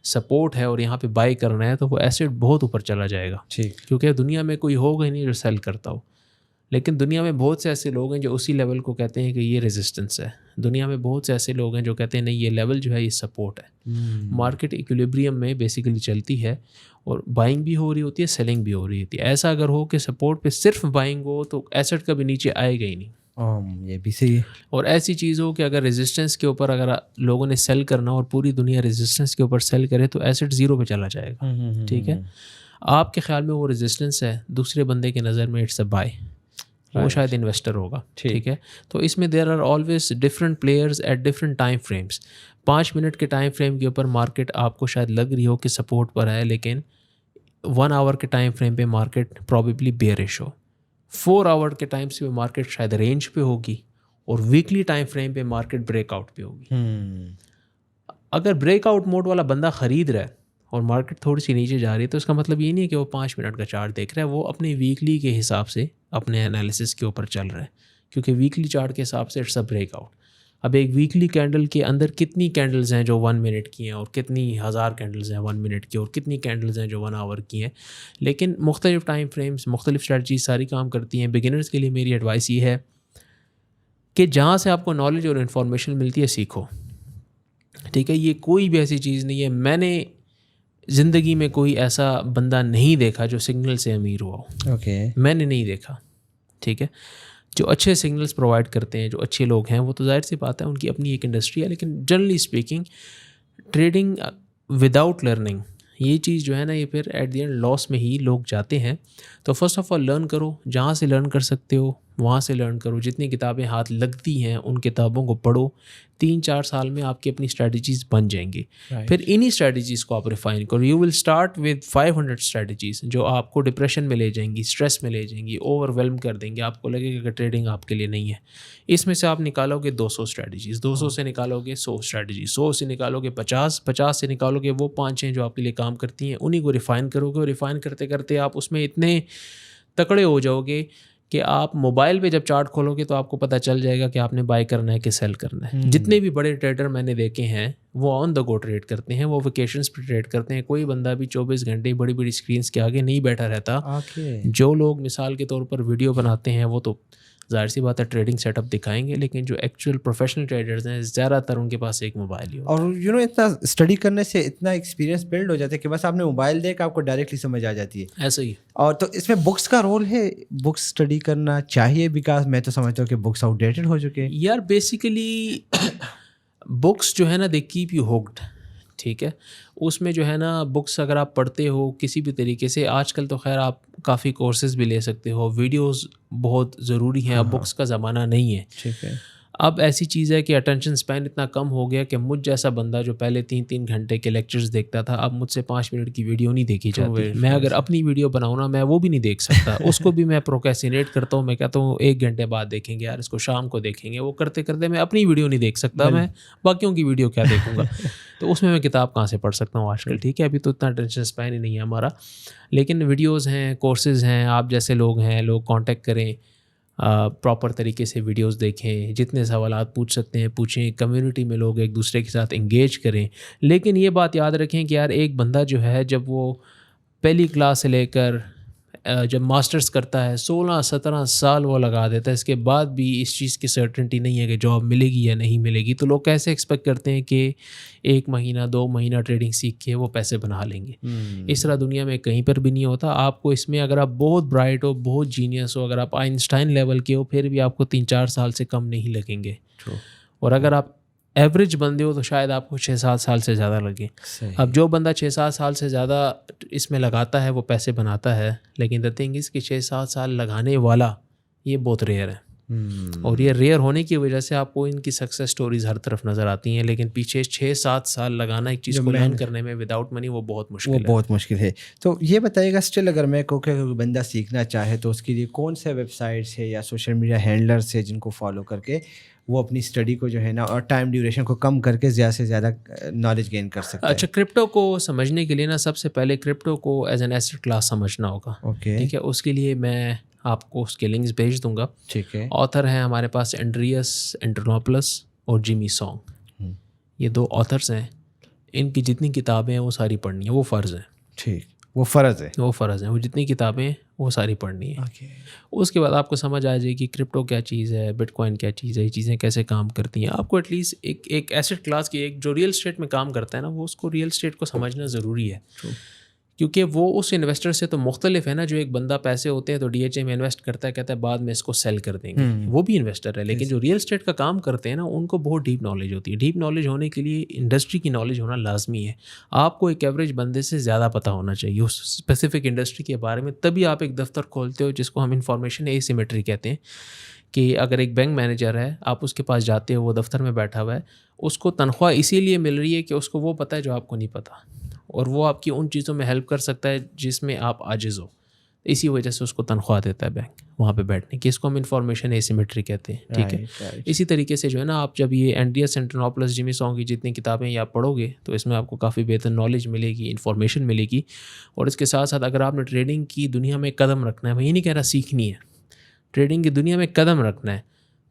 सपोर्ट है और यहाँ पे बाई करना है, तो वो एसेट बहुत ऊपर चला जाएगा, क्योंकि दुनिया में कोई होगा ही नहीं जो सेल करता हो। लेकिन दुनिया में बहुत से ऐसे लोग हैं जो उसी लेवल को कहते हैं कि ये रेजिस्टेंस है। दुनिया में बहुत से ऐसे लोग हैं जो कहते हैं नहीं ये लेवल जो है ये सपोर्ट है। मार्केट इक्विलिब्रियम में बेसिकली चलती है और बाइंग भी हो रही होती है, सेलिंग भी हो रही होती है। ऐसा अगर हो कि सपोर्ट पे सिर्फ बाइंग हो तो एसेट कभी नीचे आएगा ही नहीं। ये भी सही है। और ऐसी चीज़ हो कि अगर रेजिस्टेंस के ऊपर अगर लोगों ने सेल करना और पूरी दुनिया रेजिस्टेंस के ऊपर सेल करे तो एसेट ज़ीरो पे चला जाएगा। ठीक है, आपके ख्याल में वो रेजिस्टेंस है, दूसरे बंदे की नज़र में इट्स अ बाय, वो शायद इन्वेस्टर होगा। ठीक है, तो इसमें there are always different players at different time frames. 5 minute के टाइम फ्रेम के ऊपर मार्केट आपको शायद लग रही हो कि सपोर्ट पर है, लेकिन 1 आवर के टाइम फ्रेम पे मार्केट प्रॉबेबली बेयरिश हो। 4 आवर के टाइम से मार्केट शायद रेंज पे होगी और वीकली टाइम फ्रेम पे मार्केट ब्रेकआउट पे होगी। अगर ब्रेकआउट मोड वाला बंदा ख़रीद रहा है और मार्केट थोड़ी सी नीचे जा रही है, तो इसका मतलब ये नहीं है कि वो 5 मिनट का चार्ट देख रहा है, वो अपने वीकली के हिसाब से अपने एनालिसिस के ऊपर चल रहा है, क्योंकि वीकली चार्ट के हिसाब से इट्स अ ब्रेकआउट। अब एक वीकली कैंडल के अंदर कितनी कैंडल्स हैं जो 1 मिनट की हैं, और कितनी 1000 कैंडल्स हैं 1 मिनट की, और कितनी कैंडल्स हैं जो 1 आवर की हैं। लेकिन मुख्तलिफ टाइम फ्रेम्स, मुख्तलिफ स्ट्रेटजी सारी काम करती हैं। बिगिनर्स के लिए मेरी एडवाइस ये है कि जहाँ से आपको नॉलेज और इन्फॉर्मेशन मिलती है सीखो। ठीक है, ये कोई भी ऐसी चीज़ नहीं है, मैंने ज़िंदगी में कोई ऐसा बंदा नहीं देखा जो सिग्नल से अमीर हुआ हो। ओके, मैंने नहीं देखा। ठीक है, जो अच्छे सिग्नल्स प्रोवाइड करते हैं, जो अच्छे लोग हैं, वो तो जाहिर सी बात है उनकी अपनी एक इंडस्ट्री है। लेकिन generally speaking trading without learning, ये चीज़ जो है ना, ये फिर एट द एंड लॉस में ही लोग जाते हैं। तो फर्स्ट ऑफ ऑल लर्न करो, जहाँ से लर्न कर सकते हो वहाँ से लर्न करो। जितनी किताबें हाथ लगती हैं उन किताबों को पढ़ो। 3-4 साल में आपकी अपनी स्ट्रैटेजीज़ बन जाएंगी। फिर इन्हीं स्ट्रैटेजीज़ को आप रिफाइन करो। You will start with 500 strategies जो आपको डिप्रेशन में ले जाएंगी, स्ट्रेस में ले जाएंगी, ओवरवेलम कर देंगे। आपको लगेगा कि ट्रेडिंग आपके लिए नहीं है। इसमें से आप निकालोगे 200 स्ट्रैटेजीज़, 200 से निकालोगे 100 स्ट्रैटेजी, 100 से निकालोगे 50, 50 से निकालोगे वो 5-6 जो आपके लिए काम करती हैं। उन्हीं को रिफ़ाइन करोगे और रिफ़ाइन करते करते आप उसमें इतने तकड़े हो जाओगे कि आप मोबाइल पे जब चार्ट खोलोगे तो आपको पता चल जाएगा कि आपने बाय करना है कि सेल करना है। जितने भी बड़े ट्रेडर मैंने देखे हैं वो ऑन द गो ट्रेड करते हैं, वो वेकेशंस पे ट्रेड करते हैं। कोई बंदा भी 24 घंटे बड़ी बड़ी स्क्रीन्स के आगे नहीं बैठा रहता। जो लोग मिसाल के तौर पर वीडियो बनाते हैं वो तो ज़ाहिर सी बात है ट्रेडिंग सेटअप दिखाएंगे, लेकिन जो एक्चुअल प्रोफेशनल ट्रेडर्स हैं ज़्यादातर उनके पास एक मोबाइल ही होता है। और इतना स्टडी करने से इतना एक्सपीरियंस बिल्ड हो जाता है कि बस आपने मोबाइल देखा आपको डायरेक्टली समझ आ जाती है। ऐसे ही। और तो इसमें बुक्स का रोल है, बुक्स स्टडी करना चाहिए, बिकॉज मैं तो समझता हूँ कि बुक्स आउटडेटेड हो चुके हैं यार। बेसिकली बुक्स जो है ना, दे कीप यू हुक्ड, ठीक है। उसमें जो है ना, बुक्स अगर आप पढ़ते हो किसी भी तरीके से, आजकल तो खैर आप काफ़ी कोर्सेज भी ले सकते हो, वीडियोस बहुत ज़रूरी हैं। अब बुक्स का ज़माना नहीं है, ठीक है। अब ऐसी चीज़ है कि अटेंशन स्पैन इतना कम हो गया कि मुझ जैसा बंदा जो पहले 3-3 घंटे के लेक्चर्स देखता था, अब मुझसे 5 मिनट की वीडियो नहीं देखी जाती। मैं अगर अपनी वीडियो बनाऊँ ना, मैं वो भी नहीं देख सकता। उसको भी मैं प्रोक्रेस्टिनेट करता हूँ। मैं कहता हूँ 1 घंटे बाद देखेंगे यार, इसको शाम को देखेंगे। वो करते करते मैं अपनी वीडियो नहीं देख सकता, मैं बाकियों की वीडियो क्या देखूँगा। तो उसमें मैं किताब कहाँ से पढ़ सकता हूँ आजकल, ठीक है। अभी तो इतना अटेंशन स्पैन ही नहीं है हमारा। लेकिन वीडियोज़ हैं, कोर्सेज़ हैं, आप जैसे लोग हैं, लोग कॉन्टेक्ट करें, प्रॉपर तरीके से वीडियोस देखें, जितने सवालात पूछ सकते हैं पूछें, कम्युनिटी में लोग एक दूसरे के साथ इंगेज करें। लेकिन ये बात याद रखें कि यार एक बंदा जो है, जब वो पहली क्लास से लेकर जब मास्टर्स करता है 16-17 साल वो लगा देता है, इसके बाद भी इस चीज़ की सर्टेनिटी नहीं है कि जॉब मिलेगी या नहीं मिलेगी। तो लोग कैसे एक्सपेक्ट करते हैं कि 1 महीना 2 महीना ट्रेडिंग सीख के वो पैसे बना लेंगे। इस तरह दुनिया में कहीं पर भी नहीं होता। आपको इसमें अगर आप बहुत ब्राइट हो, बहुत जीनियस हो, अगर आप आइंस्टाइन लेवल के हो, फिर भी आपको 3-4 साल से कम नहीं लगेंगे। और अगर आप एवरेज बंदे हो तो शायद आपको 6-7 साल से ज़्यादा लगे। अब जो बंदा 6-7 साल से ज़्यादा इसमें लगाता है वो पैसे बनाता है। लेकिन द थिंग इज़ कि 6-7 साल लगाने वाला ये बहुत रेयर है। और ये रेयर होने की वजह से आपको इनकी सक्सेस स्टोरीज़ हर तरफ नज़र आती हैं। लेकिन पीछे 6-7 साल लगाना एक चीज़ को लर्न करने में विदाउट मनी वो बहुत मुश्किल है। तो ये बताइएगा स्टिल, अगर मैं को कोई बंदा सीखना चाहे तो उसके लिए कौन से वेबसाइट्स है या सोशल मीडिया हैंडलर्स है जिनको फॉलो करके वो अपनी स्टडी को जो है ना, और टाइम ड्यूरेशन को कम करके ज़्यादा से ज़्यादा नॉलेज गेन कर सकते हैं? अच्छा, क्रिप्टो को समझने के लिए ना, सबसे पहले क्रिप्टो को एज एन एसेट क्लास समझना होगा। ओके, ठीक है। उसके लिए मैं आपको उसके लिंक्स भेज दूंगा। ठीक है। ऑथर हैं हमारे पास एंड्रियस एंटरनोपलस और जिमी सॉन्ग, ये 2 ऑथर्स हैं। इनकी जितनी किताबें हैं वो सारी पढ़नी है, वो फ़र्ज़ है। ठीक, वो फ़र्ज़ है, वो जितनी किताबें वो सारी पढ़नी है। okay. उसके बाद आपको समझ आ जाएगी कि क्रिप्टो क्या चीज़ है, बिटकॉइन क्या चीज़ है, ये चीज़ें कैसे काम करती हैं। आपको एटलीस्ट एक एसेट क्लास की, एक जो रियल स्टेट में काम करता है ना, वो उसको रियल स्टेट को समझना ज़रूरी है। क्योंकि वो उस इन्वेस्टर से तो मुख्तलिफ है ना। जो एक बंदा पैसे होते हैं तो DHA में इन्वेस्ट करता है, कहता है बाद में इसको सेल कर देंगे, वो भी इन्वेस्टर है। लेकिन जो रियल स्टेट का काम करते हैं ना, उनको बहुत डीप नॉलेज होती है। डीप नॉलेज होने के लिए इंडस्ट्री की नॉलेज होना लाजमी है। आपको एक एवरेज बंदे से ज़्यादा पता होना चाहिए उस स्पेसिफिक इंडस्ट्री के बारे में, तभी आप एक दफ्तर खोलते हो, जिसको हम इंफॉर्मेशन एसिमेट्री कहते हैं। कि अगर एक बैंक मैनेजर है, आप उसके पास जाते हो, वो दफ्तर में बैठा हुआ है, उसको तनख्वाह इसीलिए मिल रही है कि उसको वो पता है जो आपको नहीं पता, और वो आपकी उन चीज़ों में हेल्प कर सकता है जिसमें आप आजिज़ हो। इसी वजह से उसको तनख्वाह देता है बैंक वहाँ पे बैठने की। इसको हम इंफॉर्मेशन एसिमेट्री कहते हैं, ठीक है। इसी तरीके से जो है ना, आप जब ये एंड्रियस एंटरनोपलस, जिमी सॉन्ग की जितनी किताबें ये आप पढ़ोगे तो इसमें आपको काफ़ी बेहतर नॉलेज मिलेगी, इन्फॉर्मेशन मिलेगी। और इसके साथ साथ अगर आपने ट्रेडिंग की दुनिया में कदम रखना है, मैं ये नहीं कह रहा सीखनी है, ट्रेडिंग की दुनिया में कदम रखना है,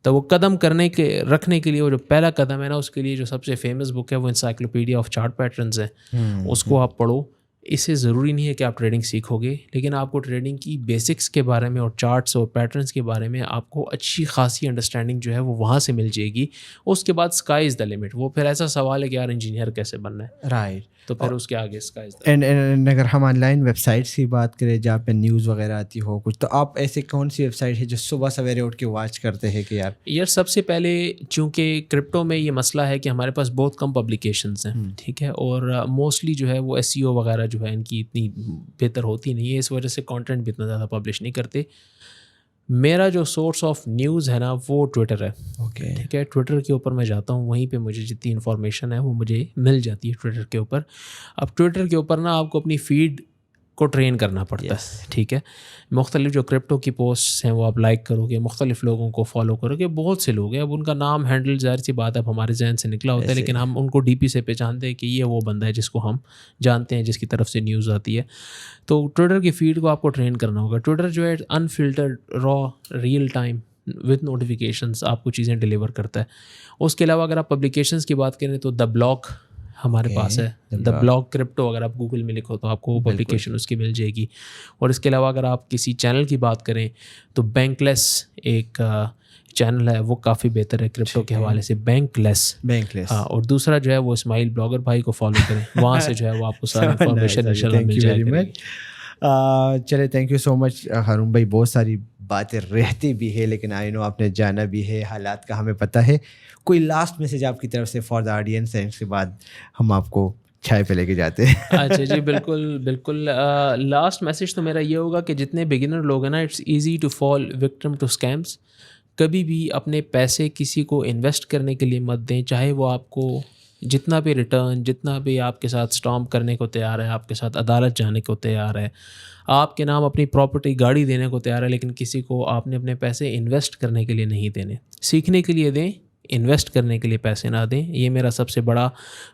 तो वो कदम रखने के लिए वो जो पहला कदम है ना, उसके लिए जो सबसे फेमस बुक है वो इंसाइक्लोपीडिया ऑफ चार्ट पैटर्न्स है। उसको आप पढ़ो, इससे ज़रूरी नहीं है कि आप ट्रेडिंग सीखोगे, लेकिन आपको ट्रेडिंग की बेसिक्स के बारे में और चार्ट्स और पैटर्न्स के बारे में आपको अच्छी खासी अंडरस्टैंडिंग जो है वो वहाँ से मिल जाएगी। उसके बाद स्काई इज़ द लिमिट। वो फिर ऐसा सवाल है कि यार इंजीनियर कैसे बनना है, राइट। तो फिर उसके आगे स्काई इज़ द एंड अगर हम ऑनलाइन वेबसाइट्स की बात करें जहाँ पे न्यूज़ वगैरह आती हो कुछ, तो आप ऐसे कौन सी वेबसाइट है जो सुबह सवेरे उठ के वॉच करते हैं कि यार सबसे पहले चूँकि क्रिप्टो में ये मसला है कि हमारे पास बहुत कम पब्लिकेशंस हैं, ठीक है, और मोस्टली जो है वो एसईओ वगैरह जो है इनकी इतनी बेहतर होती नहीं है, इस वजह से कंटेंट भी इतना ज़्यादा पब्लिश नहीं करते। मेरा जो सोर्स ऑफ न्यूज़ है ना वो ट्विटर है। ओके। ठीक है, ट्विटर के ऊपर मैं जाता हूँ, वहीं पे मुझे जितनी इन्फॉर्मेशन है वो मुझे मिल जाती है ट्विटर के ऊपर। अब ट्विटर के ऊपर ना आपको अपनी फीड को ट्रेन करना पड़ता है, ठीक है। मुख्तलिफ जो क्रिप्टो की पोस्ट्स हैं वो आप लाइक करोगे, मुख्तलिफ लोगों को फॉलो करोगे, बहुत से लोग हैं, अब उनका नाम हैंडल ज़ाहिर सी बात है अब हमारे जहन से निकला होता है, लेकिन हम उनको डीपी से पहचानते हैं कि ये वो बंदा है जिसको हम जानते हैं, जिसकी तरफ से न्यूज़ आती है। तो ट्विटर की फीड को आपको ट्रेन करना होगा। ट्विटर जो है unfiltered, raw, real time with notifications आपको चीज़ें डिलीवर करता है। उसके अलावा अगर आप पब्लिकेशंस की बात करें तो द ब्लॉक हमारे पास है, द ब्लॉक क्रिप्टो। अगर आप गूगल में लिखो तो आपको पब्लिकेशन उसकी मिल जाएगी। और इसके अलावा अगर आप किसी चैनल की बात करें तो बैंकलेस एक चैनल है, वो काफ़ी बेहतर है क्रिप्टो के हवाले से, बैंकलेस। हाँ, और दूसरा जो है वो इस्माइल ब्लॉगर भाई को फॉलो करें, वहाँ से जो है वो आपको सारी इन्फॉर्मेशन इंशाल्लाह मिल जाएगी। चले, थैंक यू सो मच हारून भाई। बहुत सारी बातें रहती भी है, लेकिन आई नो आपने जाना भी है, हालात का हमें पता है। कोई लास्ट मैसेज आपकी तरफ से फॉर द ऑडियंस है, इसके बाद हम आपको चाय पे लेके जाते हैं। अच्छा जी, बिल्कुल बिल्कुल। लास्ट मैसेज तो मेरा ये होगा कि जितने बिगिनर लोग हैं ना, it's easy to fall victim to scams. कभी भी अपने पैसे किसी को इन्वेस्ट करने के लिए मत दें, चाहे वो आपको जितना भी रिटर्न, जितना भी आपके साथ स्टॉम्प करने को तैयार है, आपके साथ अदालत जाने को तैयार है, आपके नाम अपनी प्रॉपर्टी, गाड़ी देने को तैयार है, लेकिन किसी को आपने अपने पैसे इन्वेस्ट करने के लिए नहीं देने। सीखने के लिए दें, इन्वेस्ट करने के लिए पैसे ना दें। ये मेरा सबसे बड़ा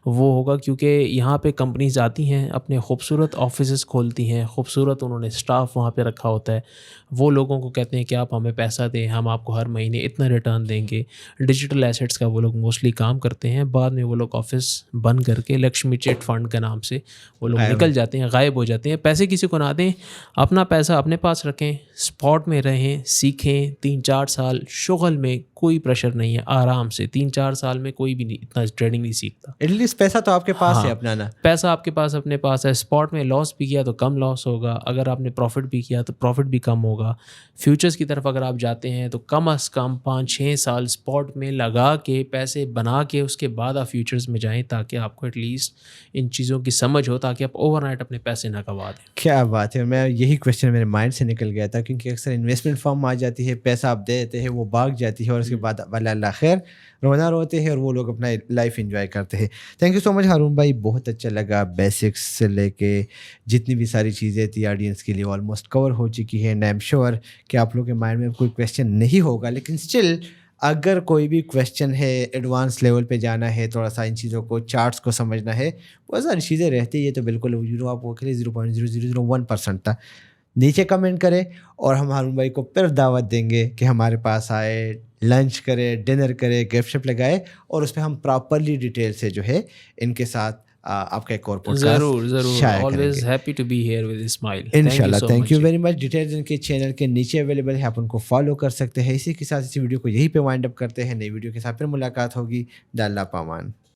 वो होगा, क्योंकि यहाँ पे कंपनीज आती हैं, अपने खूबसूरत ऑफिसेस खोलती हैं, खूबसूरत उन्होंने स्टाफ वहाँ पे रखा होता है, वो लोगों को कहते हैं कि आप हमें पैसा दें, हम आपको हर महीने इतना रिटर्न देंगे। डिजिटल एसेट्स का वो लोग मोस्टली काम करते हैं, बाद में वो लोग ऑफिस बंद करके लक्ष्मी चिट फंड के नाम से वो लोग निकल जाते हैं, गायब हो जाते हैं। पैसे किसी को ना दें, अपना पैसा अपने पास रखें, स्पॉट में रहें, सीखें। 3-4 साल शुगल में कोई प्रेशर नहीं है, आराम से 3-4 साल में कोई भी नहीं इतना ट्रेडिंग नहीं सीखता। एटलीस्ट पैसा तो आपके पास है अपना ना, पैसा आपके पास अपने पास है। स्पॉट में लॉस भी किया तो कम लॉस होगा, अगर आपने प्रॉफिट भी किया तो प्रॉफिट भी कम होगा। फ्यूचर्स की तरफ अगर आप जाते हैं तो कम अज़ कम 5-6 साल स्पॉट में लगा के पैसे बना के उसके बाद आप फ्यूचर्स में जाएं, ताकि आपको एटलीस्ट इन चीज़ों की समझ हो, ताकि आप ओवरनाइट अपने पैसे ना गवा दें। क्या बात है, मैं यही क्वेश्चन मेरे माइंड से निकल गया था, क्योंकि अक्सर इन्वेस्टमेंट फर्म आ जाती है, पैसा आप दे देते हैं, वो भाग जाती है और उसके बाद अल्लाह खैर रोना रोते हैं और वो लोग अपना लाइफ एंजॉय करते हैं। थैंक यू सो मच हारून भाई, बहुत अच्छा लगा। बेसिक्स से लेके जितनी भी सारी चीज़ें थी ऑडियंस के लिए ऑलमोस्ट कवर हो चुकी है। एंड आई एम श्योर कि आप लोगों के माइंड में कोई क्वेश्चन नहीं होगा, लेकिन स्टिल अगर कोई भी क्वेश्चन है, एडवांस लेवल पे जाना है, थोड़ा सा इन चीज़ों को, चार्ट्स को समझना है, बहुत सारी चीज़ें रहती है। ये तो बिल्कुल आपको 0.0001% था। नीचे कमेंट करें और हम हारून भाई को फिर दावत देंगे कि हमारे पास आए, लंच करे, डिनर करे, गिफ्ट लगाए, और उस पर हम प्रॉपरली डिटेल से जो है इनके साथ आपका एक और ज़रूर always happy to be here with Ismail. इंशाल्लाह, thank you very much. Details इनके चैनल के नीचे अवेलेबल है, आप उनको फॉलो कर सकते हैं। इसी के साथ इसी वीडियो को यहीं पे वाइंड अप करते हैं। नई वीडियो के साथ फिर मुलाकात होगी। अल्लाह पामान।